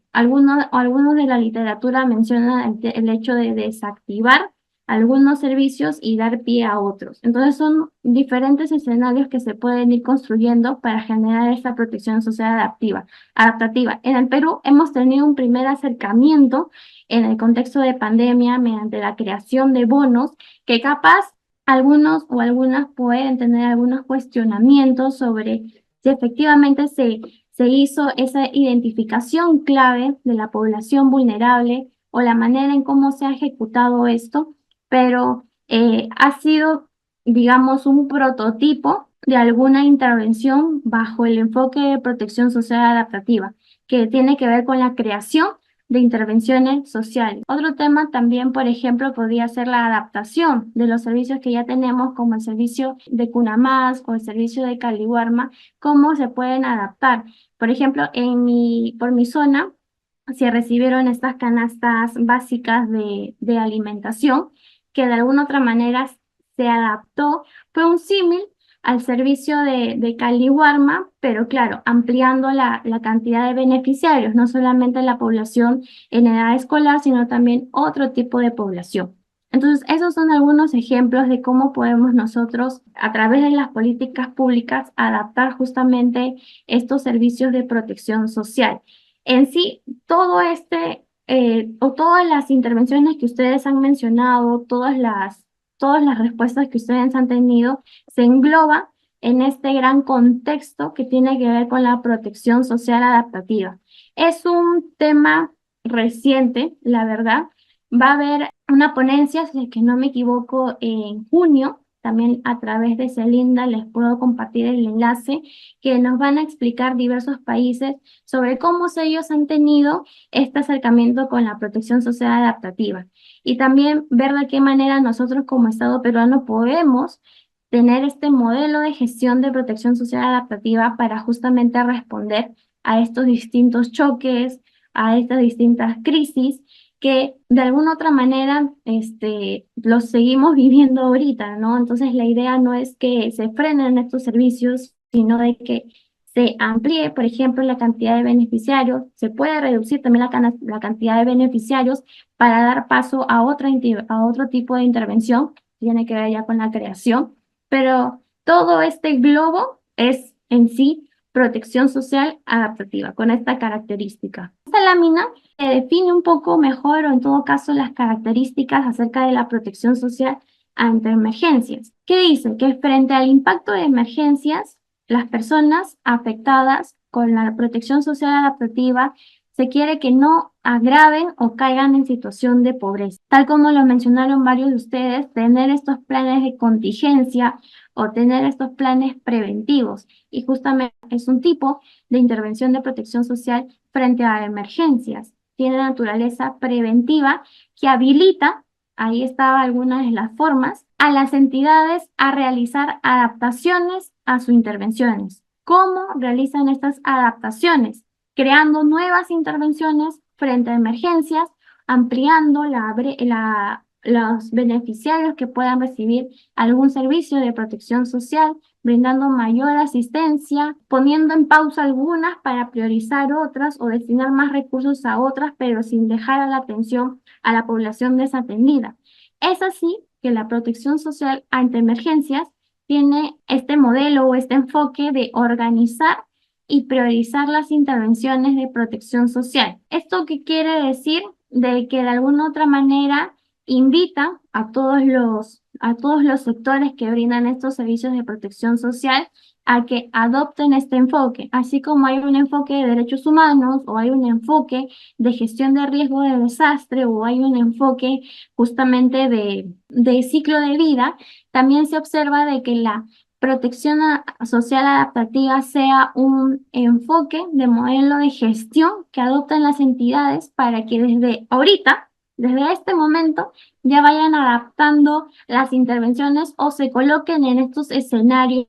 la literatura mencionan el hecho de desactivar algunos servicios y dar pie a otros. Entonces son diferentes escenarios que se pueden ir construyendo para generar esta protección social adaptativa. En el Perú hemos tenido un primer acercamiento en el contexto de pandemia mediante la creación de bonos que capaz algunos o algunas pueden tener algunos cuestionamientos sobre si efectivamente se hizo esa identificación clave de la población vulnerable o la manera en cómo se ha ejecutado esto, pero ha sido, digamos, un prototipo de alguna intervención bajo el enfoque de protección social adaptativa, que tiene que ver con la creación de intervenciones sociales. Otro tema también, por ejemplo, podría ser la adaptación de los servicios que ya tenemos, como el servicio de Cunamás o el servicio de Caliwarma, cómo se pueden adaptar. Por ejemplo, por mi zona se recibieron estas canastas básicas de alimentación que de alguna otra manera se adaptó, fue un símil al servicio de Caliwarma, pero claro, ampliando la cantidad de beneficiarios, no solamente la población en edad escolar, sino también otro tipo de población. Entonces, esos son algunos ejemplos de cómo podemos nosotros, a través de las políticas públicas, adaptar justamente estos servicios de protección social. En sí, o todas las intervenciones que ustedes han mencionado, todas las respuestas que ustedes han tenido, se engloba en este gran contexto que tiene que ver con la protección social adaptativa. Es un tema reciente, la verdad. Va a haber una ponencia, si es que no me equivoco, en junio, también a través de Celinda les puedo compartir el enlace, que nos van a explicar diversos países sobre cómo ellos han tenido este acercamiento con la protección social adaptativa. Y también ver de qué manera nosotros como Estado peruano podemos tener este modelo de gestión de protección social adaptativa para justamente responder a estos distintos choques, a estas distintas crisis que de alguna otra manera los seguimos viviendo ahorita, ¿no? Entonces la idea no es que se frenen estos servicios, sino de que se amplíe, por ejemplo, la cantidad de beneficiarios, se puede reducir también la cantidad de beneficiarios para dar paso a otro tipo de intervención, tiene que ver ya con la creación, pero todo este globo es en sí protección social adaptativa, con esta característica. Esta lámina define un poco mejor o en todo caso las características acerca de la protección social ante emergencias. ¿Qué dice? Que frente al impacto de emergencias, las personas afectadas con la protección social adaptativa se quiere que no agraven o caigan en situación de pobreza. Tal como lo mencionaron varios de ustedes, tener estos planes de contingencia o tener estos planes preventivos. Y justamente es un tipo de intervención de protección social frente a emergencias. Tiene naturaleza preventiva que habilita, ahí estaba algunas de las formas, a las entidades a realizar adaptaciones a sus intervenciones. ¿Cómo realizan estas adaptaciones? Creando nuevas intervenciones frente a emergencias, ampliando los beneficiarios que puedan recibir algún servicio de protección social, brindando mayor asistencia, poniendo en pausa algunas para priorizar otras o destinar más recursos a otras, pero sin dejar a la atención a la población desatendida. Es así que la protección social ante emergencias tiene este modelo o este enfoque de organizar y priorizar las intervenciones de protección social. ¿Esto qué quiere decir? De que de alguna otra manera invita a todos los sectores que brindan estos servicios de protección social a que adopten este enfoque, así como hay un enfoque de derechos humanos o hay un enfoque de gestión de riesgo de desastre o hay un enfoque justamente de ciclo de vida, también se observa de que la protección social adaptativa sea un enfoque de modelo de gestión que adopten las entidades para que desde ahorita, desde este momento, ya vayan adaptando las intervenciones o se coloquen en estos escenarios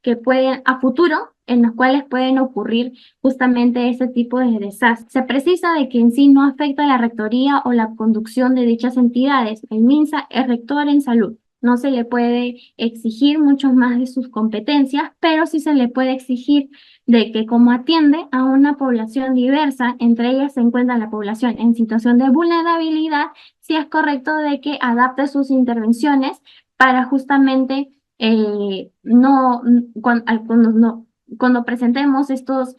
que pueden a futuro, en los cuales pueden ocurrir justamente ese tipo de desastres. Se precisa de que en sí no afecta a la rectoría o la conducción de dichas entidades. El MINSA es rector en salud. No se le puede exigir mucho más de sus competencias, pero sí se le puede exigir de que como atiende a una población diversa, entre ellas se encuentra la población en situación de vulnerabilidad, sí es correcto de que adapte sus intervenciones para justamente cuando presentemos estas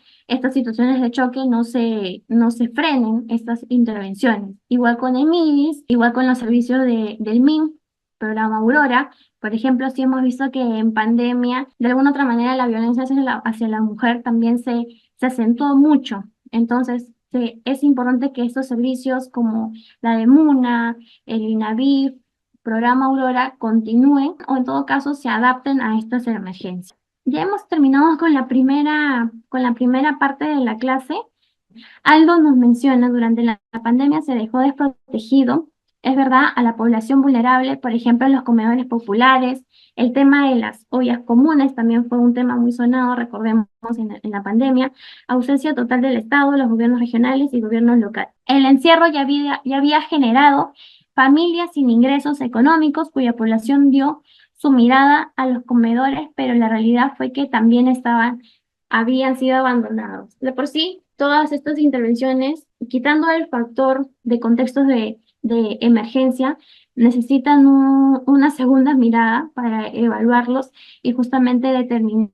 situaciones de choque no se frenen estas intervenciones. Igual con el MIDIS, igual con los servicios del MIM, programa Aurora. Por ejemplo, sí hemos visto que en pandemia, de alguna otra manera, la violencia hacia la mujer también se acentuó mucho. Entonces, es importante que estos servicios como la de MUNA, el INAVIF, programa Aurora, continúen o en todo caso se adapten a estas emergencias. Ya hemos terminado con la primera parte de la clase. Aldo nos menciona, durante la pandemia se dejó desprotegido, es verdad, a la población vulnerable, por ejemplo, en los comedores populares. El tema de las ollas comunes también fue un tema muy sonado, recordemos, en la pandemia. Ausencia total del Estado, los gobiernos regionales y gobiernos locales. El encierro ya había generado familias sin ingresos económicos, cuya población dio su mirada a los comedores, pero la realidad fue que también habían sido abandonados. De por sí, todas estas intervenciones, quitando el factor de contextos de emergencia, necesitan una segunda mirada para evaluarlos y justamente determinar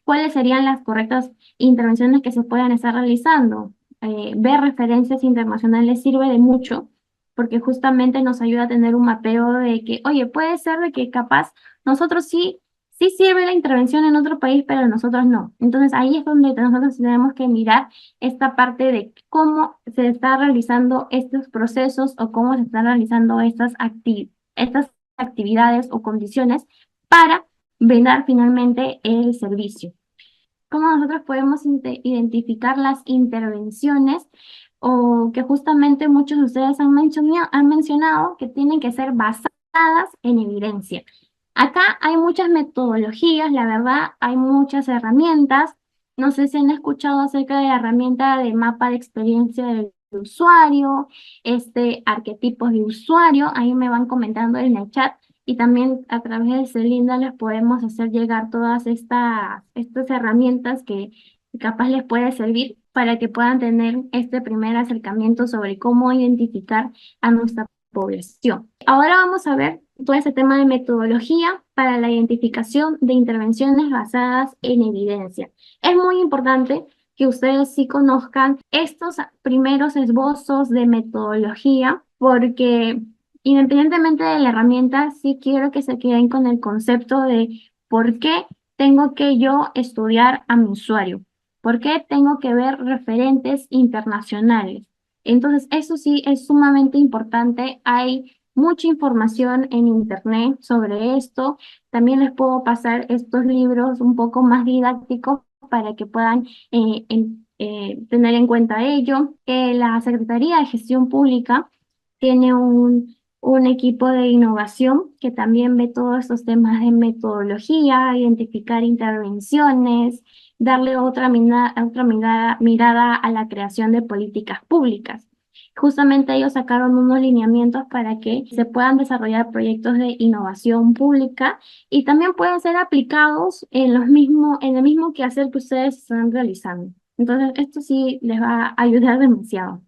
cuáles serían las correctas intervenciones que se puedan estar realizando. Ver referencias internacionales sirve de mucho porque justamente nos ayuda a tener un mapeo de que, oye, puede ser de que capaz nosotros sí sirve la intervención en otro país, pero nosotros no. Entonces ahí es donde nosotros tenemos que mirar esta parte de cómo se están realizando estos procesos o cómo se están realizando estas actividades o condiciones para brindar finalmente el servicio. ¿Cómo nosotros podemos identificar las intervenciones o que justamente muchos de ustedes han mencionado que tienen que ser basadas en evidencia? Acá hay muchas metodologías, la verdad, hay muchas herramientas. No sé si han escuchado acerca de la herramienta de mapa de experiencia del usuario, arquetipos de usuario, ahí me van comentando en el chat. Y también a través de Celinda les podemos hacer llegar todas estas herramientas que capaz les puede servir para que puedan tener este primer acercamiento sobre cómo identificar a nuestra población. Ahora vamos a ver todo ese tema de metodología para la identificación de intervenciones basadas en evidencia. Es muy importante que ustedes sí conozcan estos primeros esbozos de metodología porque independientemente de la herramienta, sí quiero que se queden con el concepto de por qué tengo que yo estudiar a mi usuario, por qué tengo que ver referentes internacionales, Entonces, eso sí es sumamente importante. Hay mucha información en internet sobre esto. También les puedo pasar estos libros un poco más didácticos para que puedan tener en cuenta ello. La Secretaría de Gestión Pública tiene un equipo de innovación que también ve todos estos temas de metodología, identificar intervenciones, darle otra mirada a la creación de políticas públicas. Justamente ellos sacaron unos lineamientos para que se puedan desarrollar proyectos de innovación pública y también pueden ser aplicados en el mismo quehacer que ustedes están realizando. Entonces, esto sí les va a ayudar demasiado.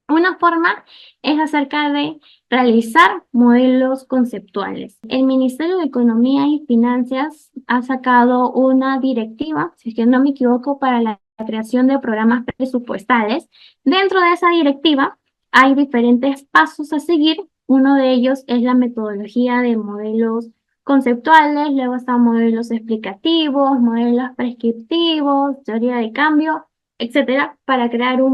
Una forma es acerca de realizar modelos conceptuales. El Ministerio de Economía y Finanzas ha sacado una directiva, si es que no me equivoco, para la creación de programas presupuestales. Dentro de esa directiva hay diferentes pasos a seguir. Uno de ellos es la metodología de modelos conceptuales, luego están modelos explicativos, modelos prescriptivos, teoría de cambio, etcétera, para crear todo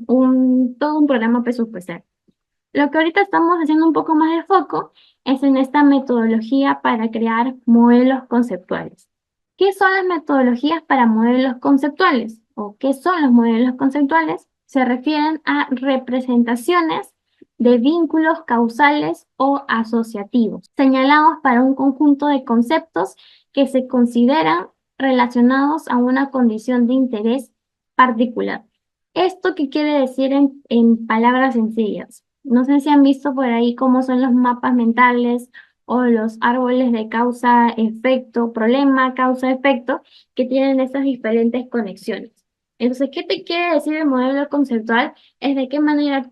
un programa presupuestal. Lo que ahorita estamos haciendo un poco más de foco es en esta metodología para crear modelos conceptuales. ¿Qué son las metodologías para modelos conceptuales? ¿O qué son los modelos conceptuales? Se refieren a representaciones de vínculos causales o asociativos, señalados para un conjunto de conceptos que se consideran relacionados a una condición de interés particular. ¿Esto qué quiere decir en palabras sencillas? No sé si han visto por ahí cómo son los mapas mentales o los árboles de causa-efecto, problema, causa-efecto, que tienen esas diferentes conexiones. Entonces, ¿qué te quiere decir el modelo conceptual? Es de qué manera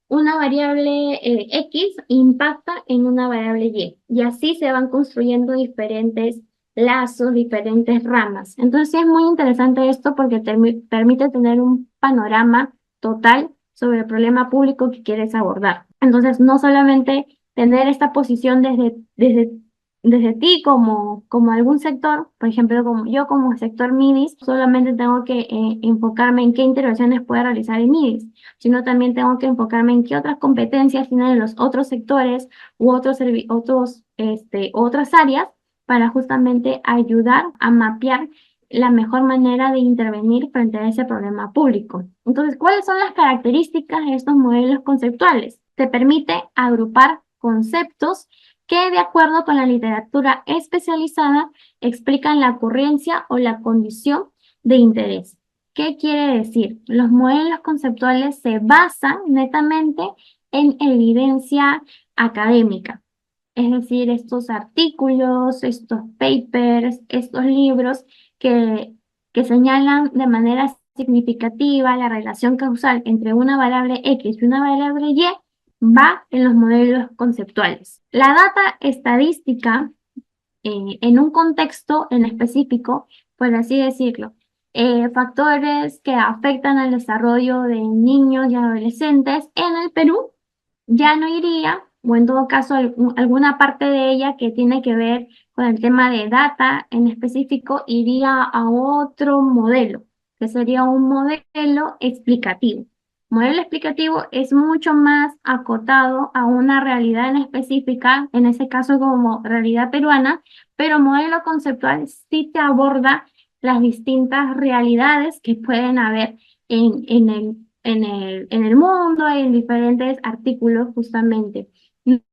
una variable X impacta en una variable Y. Y así se van construyendo diferentes lazos, diferentes ramas. Entonces, sí es muy interesante esto porque te permite tener un panorama total sobre el problema público que quieres abordar. Entonces, no solamente tener esta posición desde ti como algún sector, por ejemplo, como yo como sector MIDIS, solamente tengo que enfocarme en qué intervenciones puedo realizar en MIDIS, sino también tengo que enfocarme en qué otras competencias tienen los otros sectores u otras áreas para justamente ayudar a mapear la mejor manera de intervenir frente a ese problema público. Entonces, ¿cuáles son las características de estos modelos conceptuales? Te permite agrupar conceptos que, de acuerdo con la literatura especializada, explican la ocurrencia o la condición de interés. ¿Qué quiere decir? Los modelos conceptuales se basan netamente en evidencia académica. Es decir, estos artículos, estos papers, estos libros que, que señalan de manera significativa la relación causal entre una variable X y una variable Y va en los modelos conceptuales. La data estadística en un contexto en específico, por así decirlo, factores que afectan al desarrollo de niños y adolescentes en el Perú ya no iría, o en todo caso alguna parte de ella que tiene que ver con el tema de data en específico, iría a otro modelo, que sería un modelo explicativo. Modelo explicativo es mucho más acotado a una realidad en específica, en ese caso como realidad peruana, pero modelo conceptual sí te aborda las distintas realidades que pueden haber en el mundo, en diferentes artículos justamente.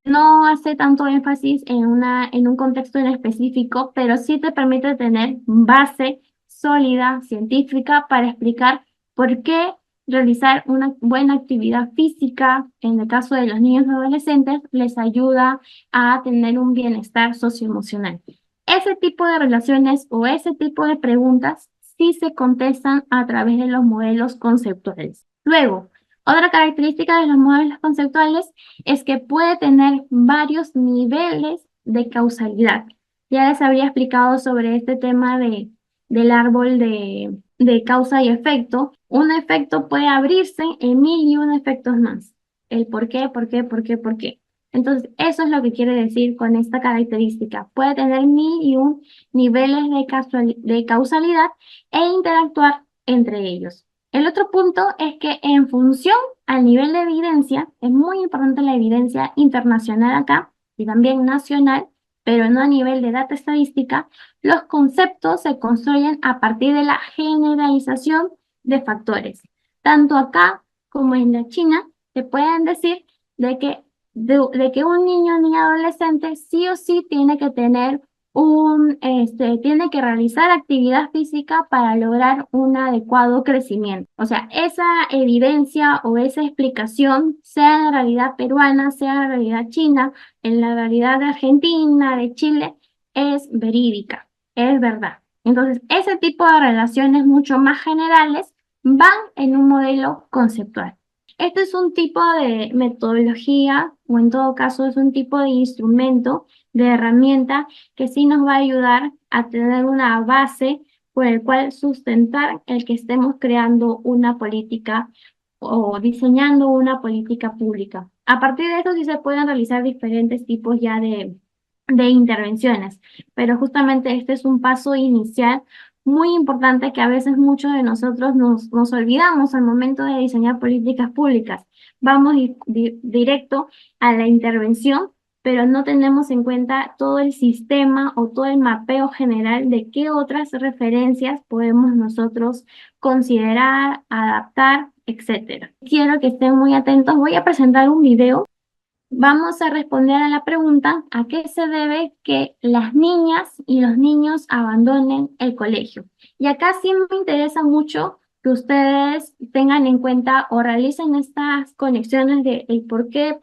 No hace tanto énfasis en un contexto en específico, pero sí te permite tener base sólida, científica, para explicar por qué realizar una buena actividad física, en el caso de los niños y adolescentes, les ayuda a tener un bienestar socioemocional. Ese tipo de relaciones o ese tipo de preguntas sí se contestan a través de los modelos conceptuales. Luego, otra característica de los modelos conceptuales es que puede tener varios niveles de causalidad. Ya les había explicado sobre este tema del árbol de causa y efecto. Un efecto puede abrirse en mil y un efectos más. El por qué, por qué, por qué, por qué. Entonces, eso es lo que quiere decir con esta característica. Puede tener mil y un niveles de causalidad e interactuar entre ellos. El otro punto es que en función al nivel de evidencia, es muy importante la evidencia internacional acá y también nacional, pero no a nivel de data estadística, los conceptos se construyen a partir de la generalización de factores. Tanto acá como en la China, te pueden decir de que un niño o niña adolescente sí o sí tiene que tener tiene que realizar actividad física para lograr un adecuado crecimiento. O sea, esa evidencia o esa explicación, sea en la realidad peruana, sea en la realidad china, en la realidad de Argentina, de Chile, es verídica, es verdad. Entonces, ese tipo de relaciones mucho más generales van en un modelo conceptual. Este es un tipo de metodología, o en todo caso es un tipo de instrumento, de herramienta que sí nos va a ayudar a tener una base por el cual sustentar el que estemos creando una política o diseñando una política pública. A partir de eso sí se pueden realizar diferentes tipos ya de intervenciones, pero justamente este es un paso inicial muy importante que a veces muchos de nosotros nos olvidamos al momento de diseñar políticas públicas. Vamos directo a la intervención, pero no tenemos en cuenta todo el sistema o todo el mapeo general de qué otras referencias podemos nosotros considerar, adaptar, etcétera. Quiero que estén muy atentos. Voy a presentar un video. Vamos a responder a la pregunta, ¿a qué se debe que las niñas y los niños abandonen el colegio? Y acá sí me interesa mucho que ustedes tengan en cuenta o realicen estas conexiones de el por qué,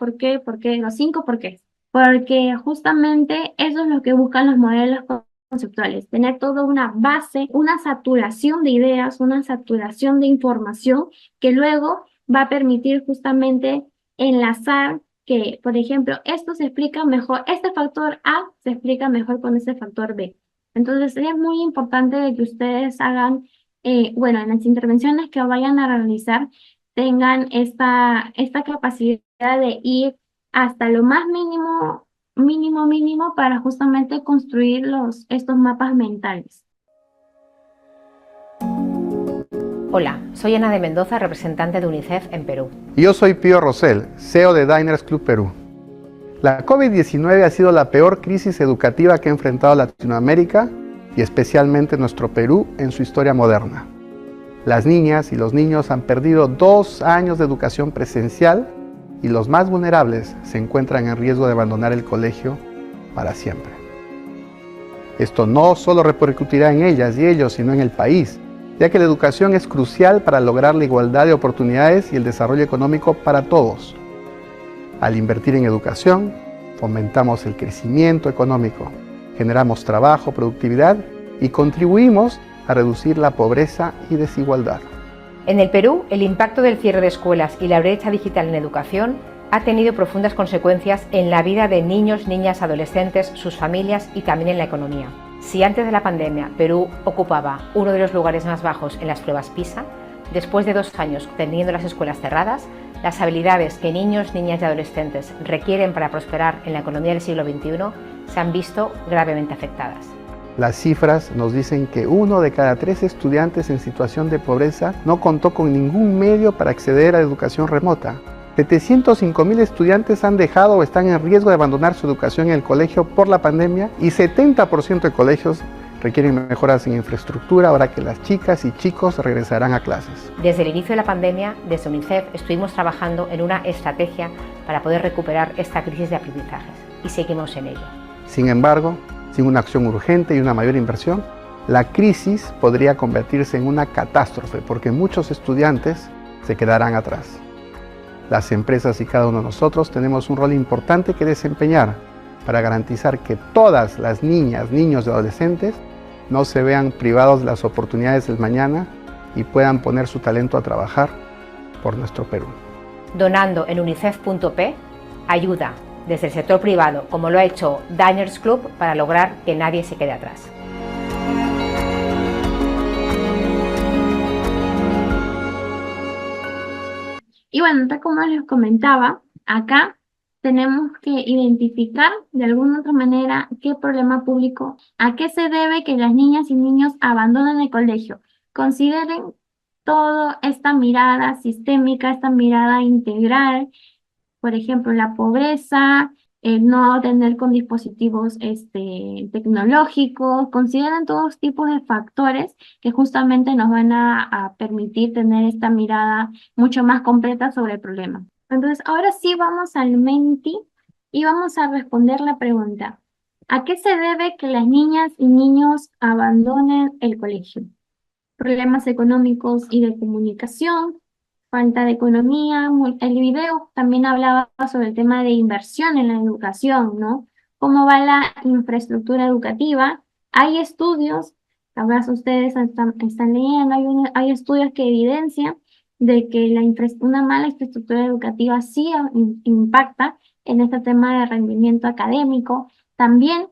los 5 por qué. Porque justamente eso es lo que buscan los modelos conceptuales, tener toda una base, una saturación de ideas, una saturación de información que luego va a permitir justamente enlazar que, por ejemplo, esto se explica mejor, este factor A se explica mejor con este factor B. Entonces, es muy importante de que ustedes hagan, bueno, en las intervenciones que vayan a realizar, tengan esta capacidad de ir hasta lo más mínimo para justamente construir estos mapas mentales.
Hola, soy Ana de Mendoza, representante de UNICEF en Perú.
Y yo soy Pío Rosell, CEO de Diners Club Perú. La COVID-19 ha sido la peor crisis educativa que ha enfrentado Latinoamérica y especialmente nuestro Perú en su historia moderna. Las niñas y los niños han perdido 2 años de educación presencial y los más vulnerables se encuentran en riesgo de abandonar el colegio para siempre. Esto no solo repercutirá en ellas y ellos, sino en el país, ya que la educación es crucial para lograr la igualdad de oportunidades y el desarrollo económico para todos. Al invertir en educación, fomentamos el crecimiento económico, generamos trabajo, productividad y contribuimos a reducir la pobreza y desigualdad.
En el Perú, el impacto del cierre de escuelas y la brecha digital en educación ha tenido profundas consecuencias en la vida de niños, niñas, adolescentes, sus familias y también en la economía. Si antes de la pandemia Perú ocupaba uno de los lugares más bajos en las pruebas PISA, después de 2 años teniendo las escuelas cerradas, las habilidades que niños, niñas y adolescentes requieren para prosperar en la economía del siglo XXI se han visto gravemente afectadas.
Las cifras nos dicen que 1 de cada 3 estudiantes en situación de pobreza no contó con ningún medio para acceder a educación remota. 705,000 estudiantes han dejado o están en riesgo de abandonar su educación en el colegio por la pandemia y 70% de colegios requieren mejoras en infraestructura ahora que las chicas y chicos regresarán a clases.
Desde el inicio de la pandemia, desde UNICEF, estuvimos trabajando en una estrategia para poder recuperar esta crisis de aprendizajes y seguimos en ello.
Sin embargo, sin una acción urgente y una mayor inversión, la crisis podría convertirse en una catástrofe porque muchos estudiantes se quedarán atrás. Las empresas y cada uno de nosotros tenemos un rol importante que desempeñar para garantizar que todas las niñas, niños y adolescentes no se vean privados de las oportunidades del mañana y puedan poner su talento a trabajar por nuestro Perú.
Donando en unicef.p ayuda desde el sector privado, como lo ha hecho Diners Club, para lograr que nadie se quede atrás.
Y bueno, tal como les comentaba, acá tenemos que identificar de alguna otra manera qué problema público, a qué se debe que las niñas y niños abandonen el colegio. Consideren toda esta mirada sistémica, esta mirada integral, por ejemplo, la pobreza, el no tener con dispositivos tecnológicos, consideran todos tipos de factores que justamente nos van a permitir tener esta mirada mucho más completa sobre el problema. Entonces, ahora sí vamos al Menti y vamos a responder la pregunta: ¿a qué se debe que las niñas y niños abandonen el colegio? Problemas económicos y de comunicación, falta de economía. El video también hablaba sobre el tema de inversión en la educación, ¿no? ¿Cómo va la infraestructura educativa? Hay estudios, capaz ustedes están leyendo, hay estudios que evidencian de que una mala infraestructura educativa sí impacta en este tema de rendimiento académico. También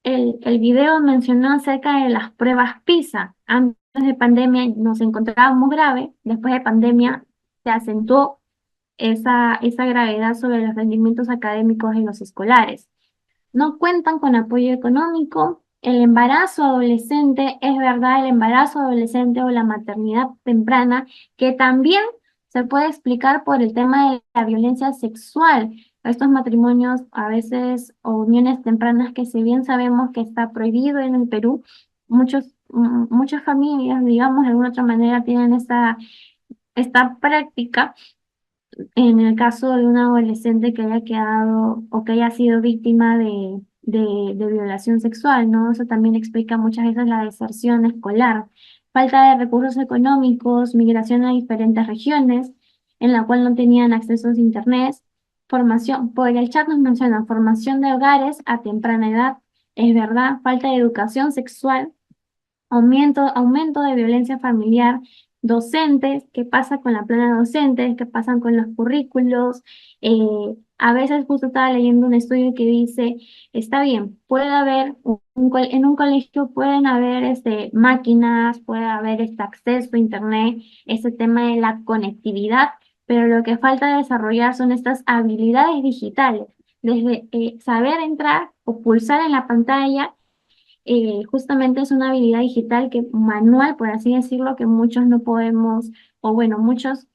el video mencionó acerca de las pruebas PISA. Antes de pandemia nos encontrábamos grave, después de pandemia se acentuó esa gravedad sobre los rendimientos académicos en los escolares. No cuentan con apoyo económico. El embarazo adolescente, es verdad, el embarazo adolescente o la maternidad temprana, que también se puede explicar por el tema de la violencia sexual. Estos matrimonios a veces o uniones tempranas que si bien sabemos que está prohibido en el Perú, muchas familias, digamos, de alguna otra manera tienen esta práctica en el caso de un adolescente que haya quedado o que haya sido víctima de violación sexual, ¿no? Eso también explica muchas veces la deserción escolar, falta de recursos económicos, migración a diferentes regiones en la cual no tenían acceso a internet, formación, por el chat nos menciona formación de hogares a temprana edad, es verdad, falta de educación sexual, aumento de violencia familiar, docentes, qué pasa con la plana de docentes, qué pasa con los currículos. A veces justo estaba leyendo un estudio que dice, está bien, puede haber en un colegio pueden haber máquinas, puede haber acceso a internet, ese tema de la conectividad, pero lo que falta desarrollar son estas habilidades digitales, desde saber entrar o pulsar en la pantalla. Justamente es una habilidad digital manual, por así decirlo, que muchos no podemos, o bueno, muchas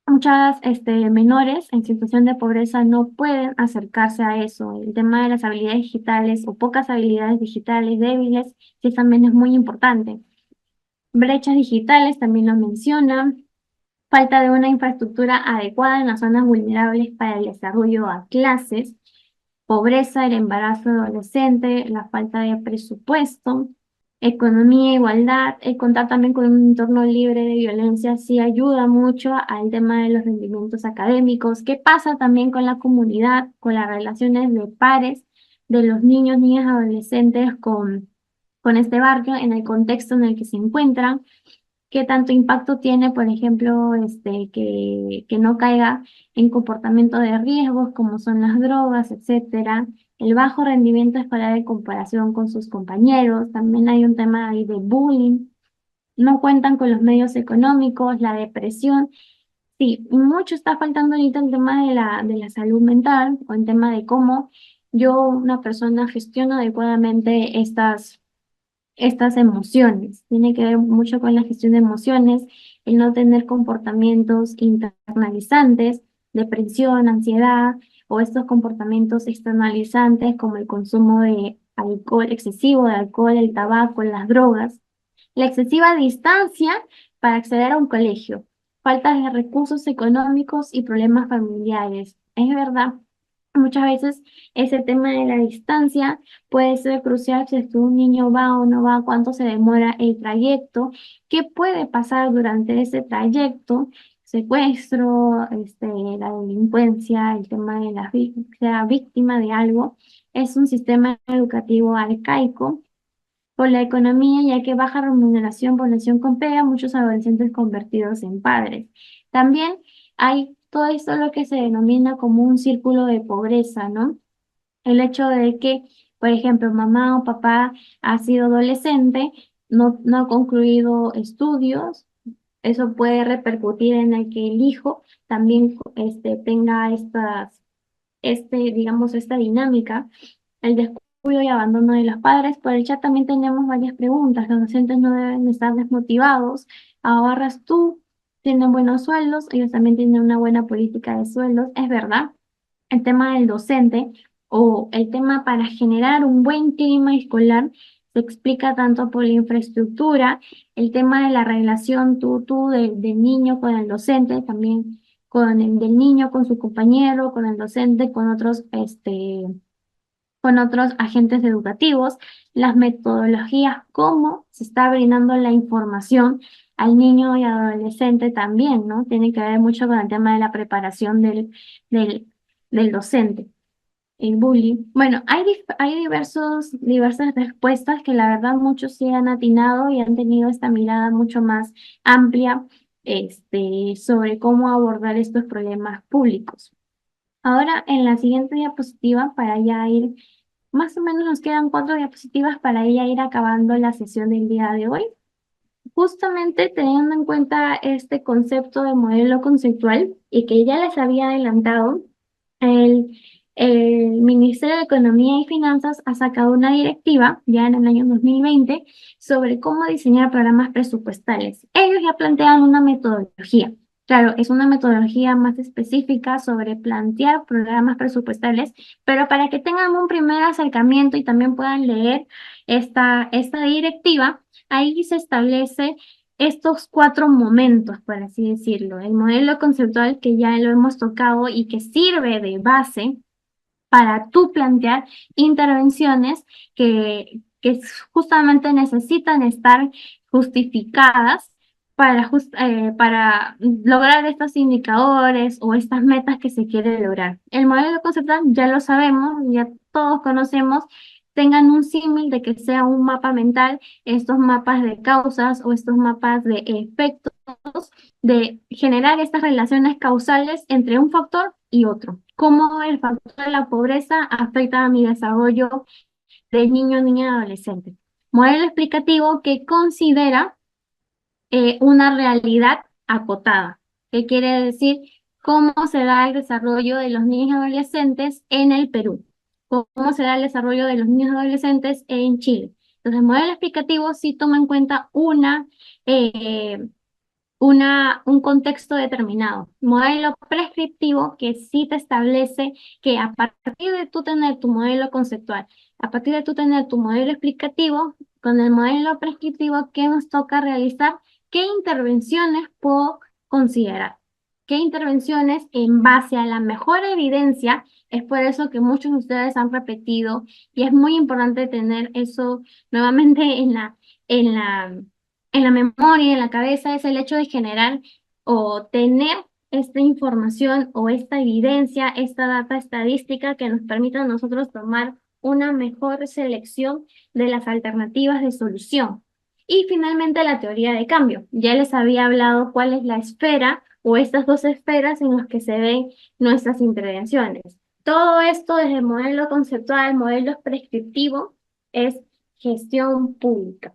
menores en situación de pobreza no pueden acercarse a eso. El tema de las habilidades digitales o pocas habilidades digitales débiles, sí también es muy importante. Brechas digitales también lo mencionan. Falta de una infraestructura adecuada en las zonas vulnerables para el desarrollo a clases. Pobreza, el embarazo adolescente, la falta de presupuesto, economía, igualdad, el contar también con un entorno libre de violencia sí ayuda mucho al tema de los rendimientos académicos. ¿Qué pasa también con la comunidad, con las relaciones de pares de los niños, niñas, adolescentes con este barrio en el contexto en el que se encuentran? ¿Qué tanto impacto tiene, por ejemplo, que no caiga en comportamiento de riesgos como son las drogas, etcétera? El bajo rendimiento escolar en comparación con sus compañeros. También hay un tema ahí de bullying. No cuentan con los medios económicos, la depresión. Sí, mucho está faltando ahorita el tema de la salud mental o el tema de cómo una persona, gestiono adecuadamente estas emociones. Tiene que ver mucho con la gestión de emociones, el no tener comportamientos internalizantes, depresión, ansiedad o estos comportamientos externalizantes como el consumo de alcohol excesivo, de alcohol, el tabaco, las drogas. La excesiva distancia para acceder a un colegio, falta de recursos económicos y problemas familiares. Es verdad, muchas veces ese tema de la distancia puede ser crucial si es que un niño va o no va, cuánto se demora el trayecto, qué puede pasar durante ese trayecto, secuestro, la delincuencia, el tema de sea víctima de algo. Es un sistema educativo arcaico por la economía, ya que baja remuneración, población con pega, muchos adolescentes convertidos en padres. También hay todo esto lo que se denomina como un círculo de pobreza, ¿no? El hecho de que, por ejemplo, mamá o papá ha sido adolescente, no ha concluido estudios, eso puede repercutir en el que el hijo también tenga digamos, esta dinámica, el descuido y abandono de los padres. Por el chat también tenemos varias preguntas. Los docentes no deben estar desmotivados. ahorras tú, tienen buenos sueldos, ellos también tienen una buena política de sueldos, es verdad. El tema del docente o el tema para generar un buen clima escolar se explica tanto por la infraestructura, el tema de la relación tú del niño con el docente, también con el del niño con su compañero, con el docente, con otros agentes educativos, las metodologías, cómo se está brindando la información al niño y adolescente también, ¿no? Tiene que ver mucho con el tema de la preparación del, del docente. El bullying. Bueno, hay diversas respuestas que la verdad muchos sí han atinado y han tenido esta mirada mucho más amplia, sobre cómo abordar estos problemas públicos. Ahora, en la siguiente diapositiva, para ya ir, más o menos nos quedan 4 diapositivas para ya ir acabando la sesión del día de hoy. Justamente teniendo en cuenta este concepto de modelo conceptual y que ya les había adelantado, el, el Ministerio de Economía y Finanzas ha sacado una directiva ya en el año 2020 sobre cómo diseñar programas presupuestales. Ellos ya plantean una metodología. Claro, es una metodología más específica sobre plantear programas presupuestales, pero para que tengan un primer acercamiento y también puedan leer esta directiva, ahí se establece estos 4 momentos, por así decirlo. El modelo conceptual que ya lo hemos tocado y que sirve de base para tú plantear intervenciones que justamente necesitan estar justificadas para lograr estos indicadores o estas metas que se quiere lograr. El modelo conceptual ya lo sabemos, ya todos conocemos, tengan un símil de que sea un mapa mental, estos mapas de causas o estos mapas de efectos, de generar estas relaciones causales entre un factor y otro. Cómo el factor de la pobreza afecta a mi desarrollo de niño, niña y adolescente. Modelo explicativo que considera una realidad acotada. ¿Qué quiere decir? Cómo se da el desarrollo de los niños y adolescentes en el Perú. Cómo se da el desarrollo de los niños y adolescentes en Chile. Entonces, el modelo explicativo sí toma en cuenta eh, un contexto determinado. Modelo prescriptivo que sí te establece que a partir de tú tener tu modelo conceptual, a partir de tú tener tu modelo explicativo, con el modelo prescriptivo, ¿qué nos toca realizar? ¿Qué intervenciones puedo considerar? ¿Qué intervenciones en base a la mejor evidencia? Es por eso que muchos de ustedes han repetido y es muy importante tener eso nuevamente en la en la memoria, en la cabeza, es el hecho de generar o tener esta información o esta evidencia, esta data estadística que nos permita a nosotros tomar una mejor selección de las alternativas de solución. Y finalmente la teoría de cambio. Ya les había hablado cuál es la esfera o estas 2 esferas en las que se ven nuestras intervenciones. Todo esto desde el modelo conceptual, modelo prescriptivo, es gestión pública.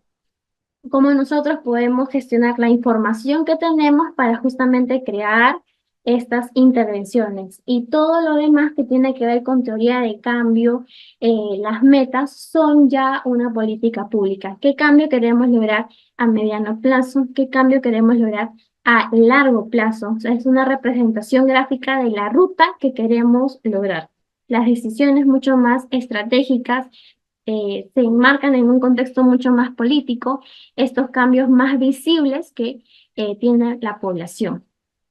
Cómo nosotros podemos gestionar la información que tenemos para justamente crear estas intervenciones. Y todo lo demás que tiene que ver con teoría de cambio, las metas son ya una política pública. ¿Qué cambio queremos lograr a mediano plazo? ¿Qué cambio queremos lograr a largo plazo? O sea, es una representación gráfica de la ruta que queremos lograr. Las decisiones mucho más estratégicas se enmarcan en un contexto mucho más político, estos cambios más visibles que tiene la población.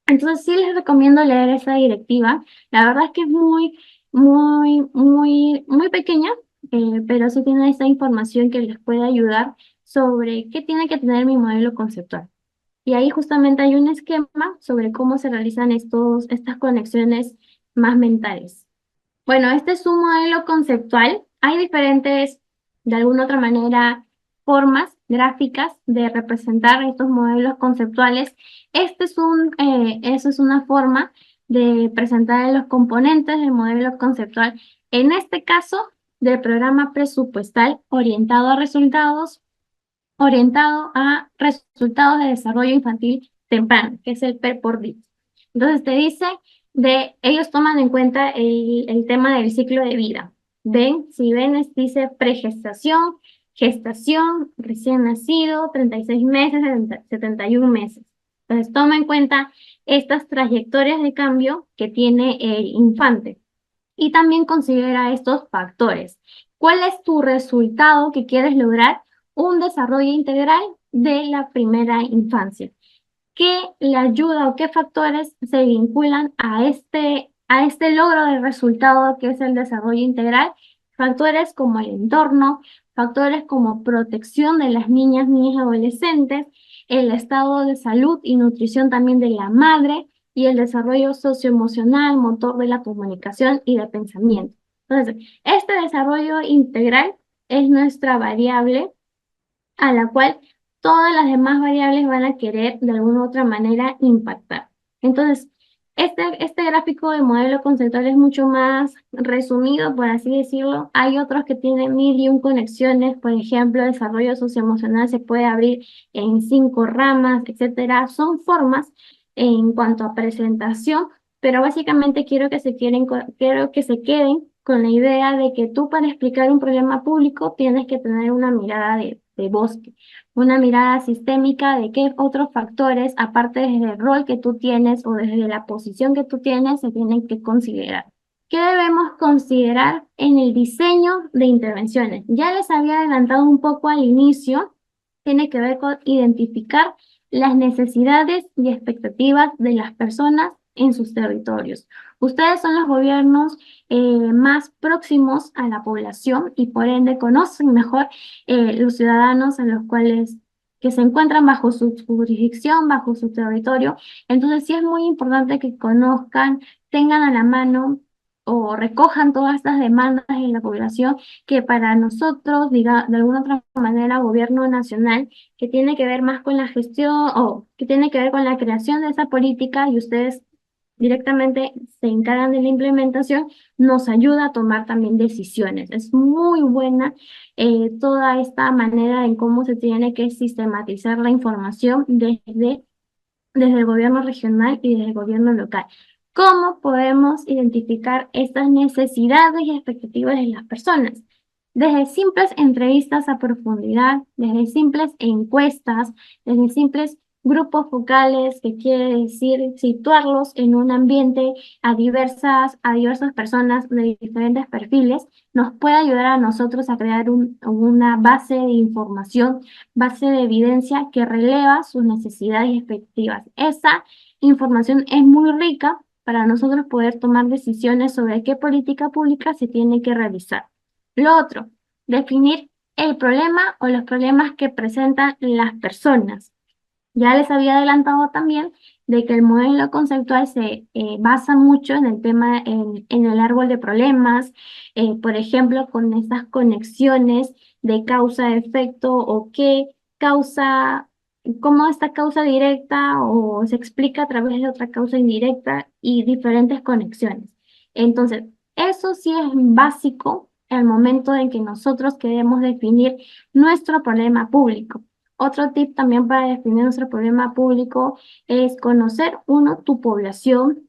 Entonces sí les recomiendo leer esa directiva. La verdad es que es muy pequeña, pero sí tiene esta información que les puede ayudar sobre qué tiene que tener mi modelo conceptual. Y ahí justamente hay un esquema sobre cómo se realizan estas conexiones más mentales. Bueno, este es un modelo conceptual. Hay diferentes, de alguna otra manera, formas gráficas de representar estos modelos conceptuales. Eso es una forma de presentar los componentes del modelo conceptual. En este caso, del programa presupuestal orientado a resultados de desarrollo infantil temprano, que es el PER por DIT. Entonces te dice ellos toman en cuenta el tema del ciclo de vida. Si ven, dice pregestación, gestación, recién nacido, 36 meses, 71 meses. Entonces, toma en cuenta estas trayectorias de cambio que tiene el infante y también considera estos factores. ¿Cuál es tu resultado que quieres lograr? Un desarrollo integral de la primera infancia. ¿Qué le ayuda o qué factores se vinculan a este logro de resultado que es el desarrollo integral? Factores como el entorno, factores como protección de las niñas, niños y adolescentes, el estado de salud y nutrición también de la madre y el desarrollo socioemocional, motor de la comunicación y de pensamiento. Entonces, este desarrollo integral es nuestra variable a la cual todas las demás variables van a querer de alguna u otra manera impactar. Entonces, este gráfico de modelo conceptual es mucho más resumido, por así decirlo. Hay otros que tienen 1001 conexiones, por ejemplo, el desarrollo socioemocional se puede abrir en 5 ramas, etcétera. Son formas en cuanto a presentación, pero básicamente quiero que se queden con la idea de que tú para explicar un problema público tienes que tener una mirada de bosque, una mirada sistémica de qué otros factores, aparte desde el rol que tú tienes o desde la posición que tú tienes, se tienen que considerar. ¿Qué debemos considerar en el diseño de intervenciones? Ya les había adelantado un poco al inicio, tiene que ver con identificar las necesidades y expectativas de las personas en sus territorios. Ustedes son los gobiernos más próximos a la población y por ende conocen mejor los ciudadanos a los cuales que se encuentran bajo su jurisdicción, bajo su territorio. Entonces sí es muy importante que conozcan, tengan a la mano o recojan todas estas demandas de la población que para nosotros, diga, de alguna otra manera, gobierno nacional, que tiene que ver más con la gestión o que tiene que ver con la creación de esa política y ustedes directamente se encargan de la implementación, nos ayuda a tomar también decisiones. Es muy buena toda esta manera en cómo se tiene que sistematizar la información desde el gobierno regional y desde el gobierno local. ¿Cómo podemos identificar estas necesidades y expectativas de las personas? Desde simples entrevistas a profundidad, desde simples encuestas, desde simples grupos focales, que quiere decir situarlos en un ambiente a diversas personas de diferentes perfiles, nos puede ayudar a nosotros a crear una base de información, base de evidencia que releva sus necesidades y expectativas. Esa información es muy rica para nosotros poder tomar decisiones sobre qué política pública se tiene que realizar. Lo otro, definir el problema o los problemas que presentan las personas. Ya les había adelantado también de que el modelo conceptual se basa mucho en el tema, en el árbol de problemas, por ejemplo, con estas conexiones de causa-efecto o qué causa, cómo esta causa directa o se explica a través de otra causa indirecta y diferentes conexiones. Entonces, eso sí es básico al momento en que nosotros queremos definir nuestro problema público. Otro tip también para definir nuestro problema público es conocer, tu población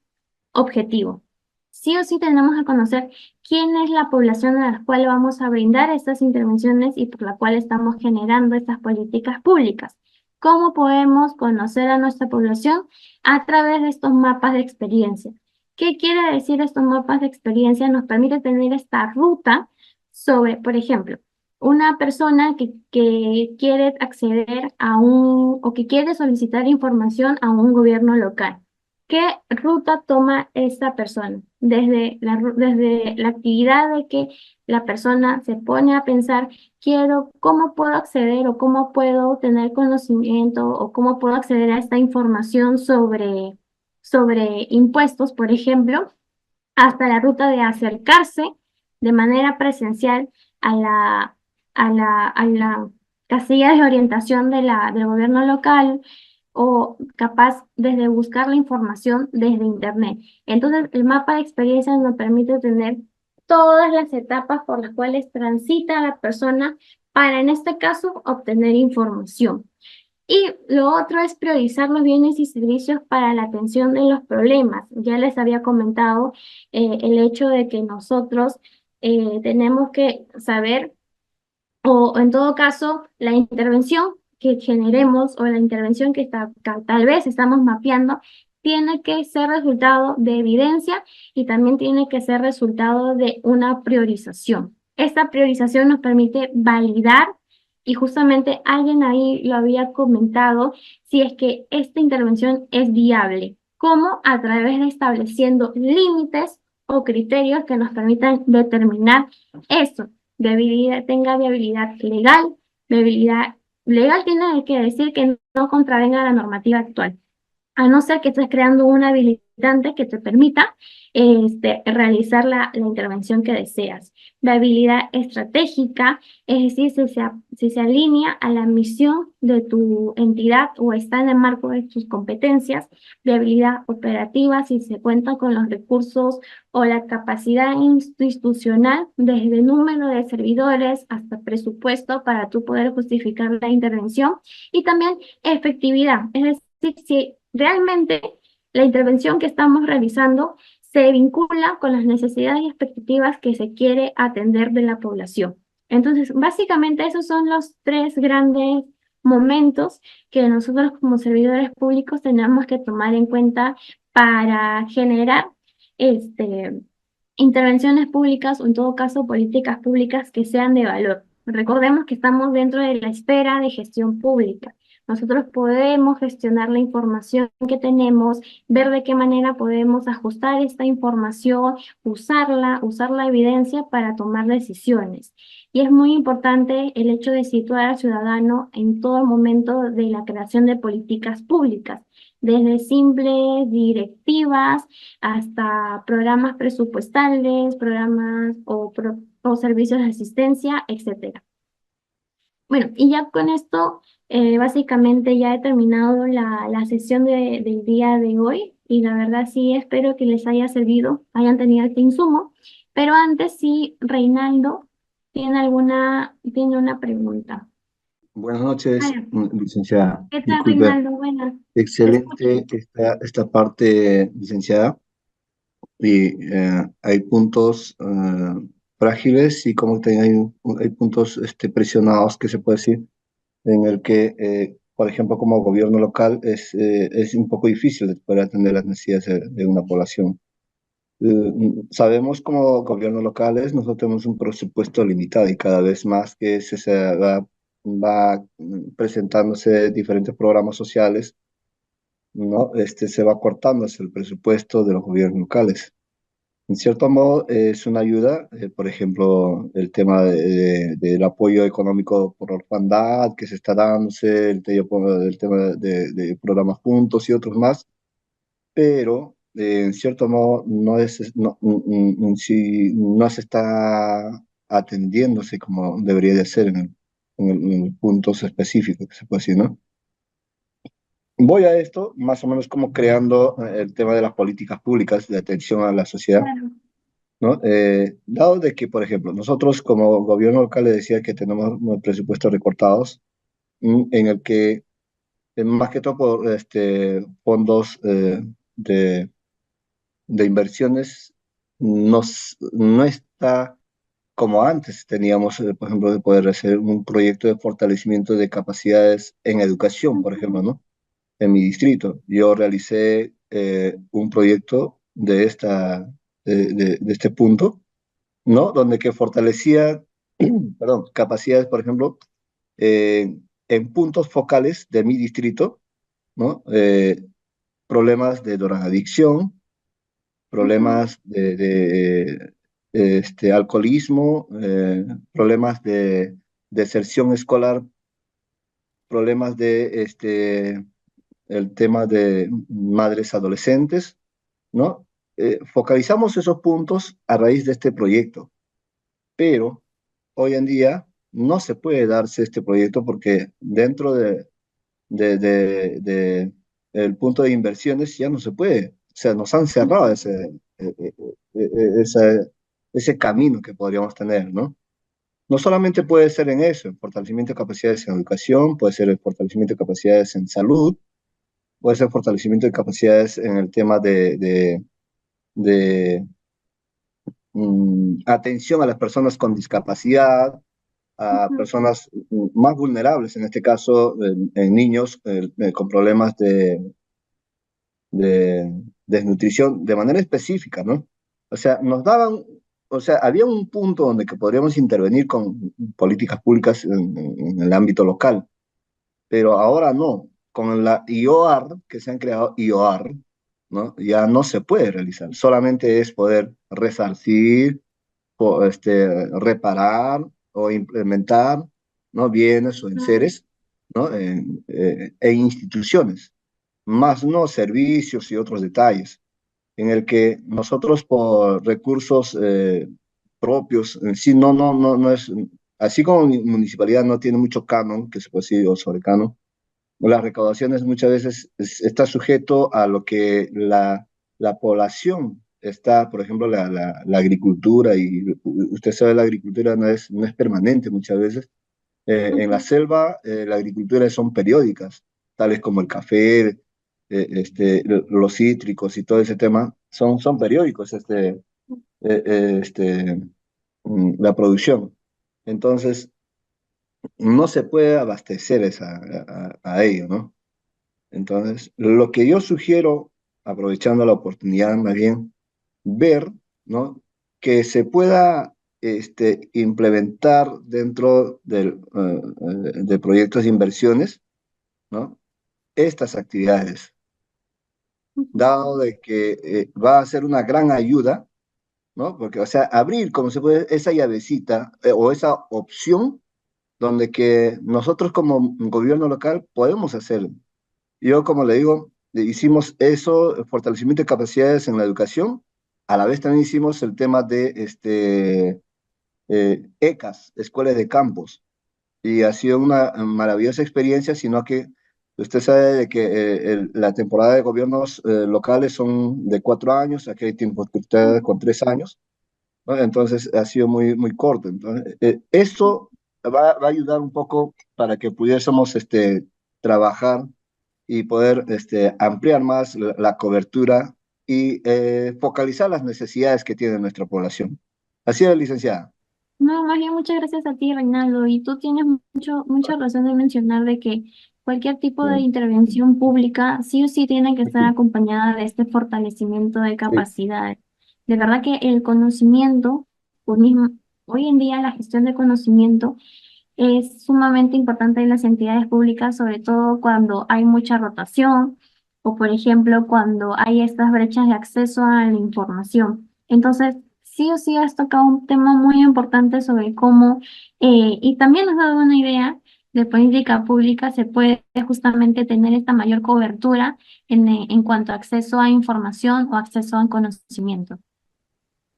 objetivo. Sí o sí tenemos que conocer quién es la población a la cual vamos a brindar estas intervenciones y por la cual estamos generando estas políticas públicas. ¿Cómo podemos conocer a nuestra población? A través de estos mapas de experiencia. ¿Qué quiere decir estos mapas de experiencia? Nos permite tener esta ruta sobre, por ejemplo, una persona que quiere acceder o que quiere solicitar información a un gobierno local. ¿Qué ruta toma esta persona? Desde la actividad de que la persona se pone a pensar, ¿cómo puedo acceder o cómo puedo tener conocimiento o cómo puedo acceder a esta información sobre impuestos, por ejemplo, hasta la ruta de acercarse de manera presencial a la casilla de orientación del gobierno local o capaz desde buscar la información desde internet? Entonces, el mapa de experiencias nos permite tener todas las etapas por las cuales transita la persona para, en este caso, obtener información. Y lo otro es priorizar los bienes y servicios para la atención de los problemas. Ya les había comentado el hecho de que nosotros tenemos que saber o en todo caso, la intervención que generemos o la intervención que tal vez estamos mapeando tiene que ser resultado de evidencia y también tiene que ser resultado de una priorización. Esta priorización nos permite validar y justamente alguien ahí lo había comentado, si es que esta intervención es viable, como a través de estableciendo límites o criterios que nos permitan determinar esto tenga viabilidad legal. Viabilidad legal tiene que decir que no contravenga la normativa actual, a no ser que estés creando un habilitante que te permita realizar la intervención que deseas. Viabilidad estratégica, es decir, si se alinea a la misión de tu entidad o está en el marco de tus competencias. Viabilidad operativa, si se cuenta con los recursos o la capacidad institucional, desde el número de servidores hasta presupuesto para tú poder justificar la intervención. Y también efectividad, es decir, si realmente la intervención que estamos realizando se vincula con las necesidades y expectativas que se quiere atender de la población. Entonces, básicamente esos son los tres grandes momentos que nosotros como servidores públicos tenemos que tomar en cuenta para generar intervenciones públicas o en todo caso políticas públicas que sean de valor. Recordemos que estamos dentro de la esfera de gestión pública. Nosotros podemos gestionar la información que tenemos, ver de qué manera podemos ajustar esta información, usar la evidencia para tomar decisiones. Y es muy importante el hecho de situar al ciudadano en todo momento de la creación de políticas públicas, desde simples directivas hasta programas presupuestales, programas o servicios de asistencia, etcétera. Bueno, y ya con esto, básicamente ya he terminado la sesión del día de hoy y la verdad sí espero que les haya servido, hayan tenido este insumo, pero antes sí, Reinaldo tiene una pregunta.
Buenas noches,
Hola,
licenciada.
¿qué tal,
Disculpe,
Reinaldo? Buenas, te escucho.
excelente esta parte, licenciada. Y hay puntos frágiles y como que hay puntos presionados, que se puede decir, en el que, por ejemplo, como gobierno local es un poco difícil de poder atender las necesidades de una población. Sabemos como gobiernos locales, nosotros tenemos un presupuesto limitado y cada vez más que va presentándose diferentes programas sociales, ¿no? Se va cortándose el presupuesto de los gobiernos locales. En cierto modo, es una ayuda, por ejemplo, el tema del apoyo económico por orfandad que se está dándose, el tema de programas juntos y otros más, pero en cierto modo no se está atendiéndose como debería de ser en puntos específicos, que se puede decir, ¿no? Voy a esto más o menos como creando el tema de las políticas públicas de atención a la sociedad,
Claro.
¿no? Dado de que, por ejemplo, nosotros como gobierno local le decía que tenemos unos presupuestos recortados, en el que más que todo por fondos de de inversiones no está como antes teníamos, por ejemplo, de poder hacer un proyecto de fortalecimiento de capacidades en educación, por ejemplo, ¿no? En mi distrito, yo realicé un proyecto de este punto, ¿no? Donde que fortalecía, perdón, capacidades, por ejemplo, en puntos focales de mi distrito, ¿no? Problemas de drogadicción,
Ujú.
problemas de alcoholismo, problemas de deserción escolar, problemas el tema de madres adolescentes, ¿no? Focalizamos esos puntos a raíz de este proyecto, pero hoy en día no se puede darse este proyecto porque dentro de el punto de inversiones ya no se puede. O sea, nos han cerrado ese camino que podríamos tener, ¿no? No solamente puede ser en eso, en fortalecimiento de capacidades en educación, puede ser el fortalecimiento de capacidades en salud, puede ser fortalecimiento de capacidades en el tema de atención a las personas con discapacidad, a
Ujú.
personas más vulnerables, en este caso en niños con problemas de desnutrición de manera específica, ¿no? O sea, o sea, había un punto donde que podríamos intervenir con políticas públicas en el ámbito local, pero ahora no. Con la IOAR, que se han creado IOAR, ¿no? Ya no se puede realizar, solamente es poder resarcir, reparar o implementar, ¿no? Bienes o enseres, ¿no? En instituciones, más no servicios y otros detalles, en el que nosotros por recursos propios, en sí no es, así como mi municipalidad no tiene mucho canon, que se puede decir, o sobrecanon, las recaudaciones muchas veces está sujeto a lo que la población está, por ejemplo, la agricultura, y usted sabe, la agricultura no es permanente muchas veces. En la
Ujú.
selva, la agricultura son periódicas, tales como el café, los cítricos y todo ese tema, son periódicos, la producción. Entonces, no se puede abastecer a ello, ¿no? Entonces, lo que yo sugiero, aprovechando la oportunidad, más bien, ver, ¿no? Que se pueda implementar dentro de proyectos de inversiones, ¿no? Estas actividades, dado de que va a ser una gran ayuda, ¿no? Porque, o sea, abrir, como se puede, esa llavecita o esa opción donde que nosotros como gobierno local podemos hacer. Yo, como le digo, hicimos eso, fortalecimiento de capacidades en la educación. A la vez también hicimos el tema de ECAS, escuelas de campos. Y ha sido una maravillosa experiencia, sino que usted sabe de que la temporada de gobiernos locales son de 4 años, aquí hay tiempo que usted con 3 años, ¿no? Entonces ha sido muy corto. Entonces, eso va a ayudar un poco para que pudiésemos trabajar y poder ampliar más la cobertura y focalizar las necesidades que tiene nuestra población. Así es, licenciada.
No, más bien muchas gracias a ti, Reinaldo. Y tú tienes mucha razón de mencionar de que cualquier tipo de
Sí,
intervención pública sí o sí tiene que estar acompañada de este fortalecimiento de
sí,
capacidades. De verdad que el conocimiento, pues mismo, hoy en día la gestión de conocimiento es sumamente importante en las entidades públicas, sobre todo cuando hay mucha rotación o, por ejemplo, cuando hay estas brechas de acceso a la información. Entonces, sí o sí has tocado un tema muy importante sobre cómo, y también has dado una idea de política pública, se puede justamente tener esta mayor cobertura en cuanto a acceso a información o acceso a conocimiento.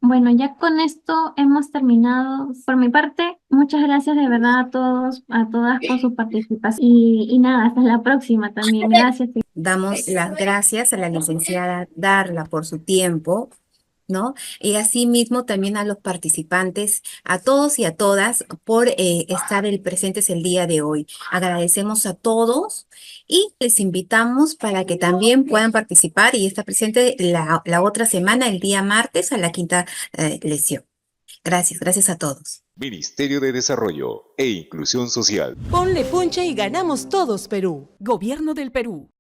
Bueno, ya con esto hemos terminado. Por mi parte, muchas gracias de verdad a todos, a todas por su participación. Y nada, hasta la próxima también. Gracias.
Damos las gracias a la licenciada Darla por su tiempo, ¿no? Y asimismo también a los participantes, a todos y a todas por estar presentes el día de hoy. Agradecemos a todos y les invitamos para que también puedan participar y estar presente la otra semana, el día martes, a la quinta lección. Gracias a todos.
Ministerio de Desarrollo e Inclusión Social.
Ponle ponche y ganamos todos, Perú.
Gobierno del Perú.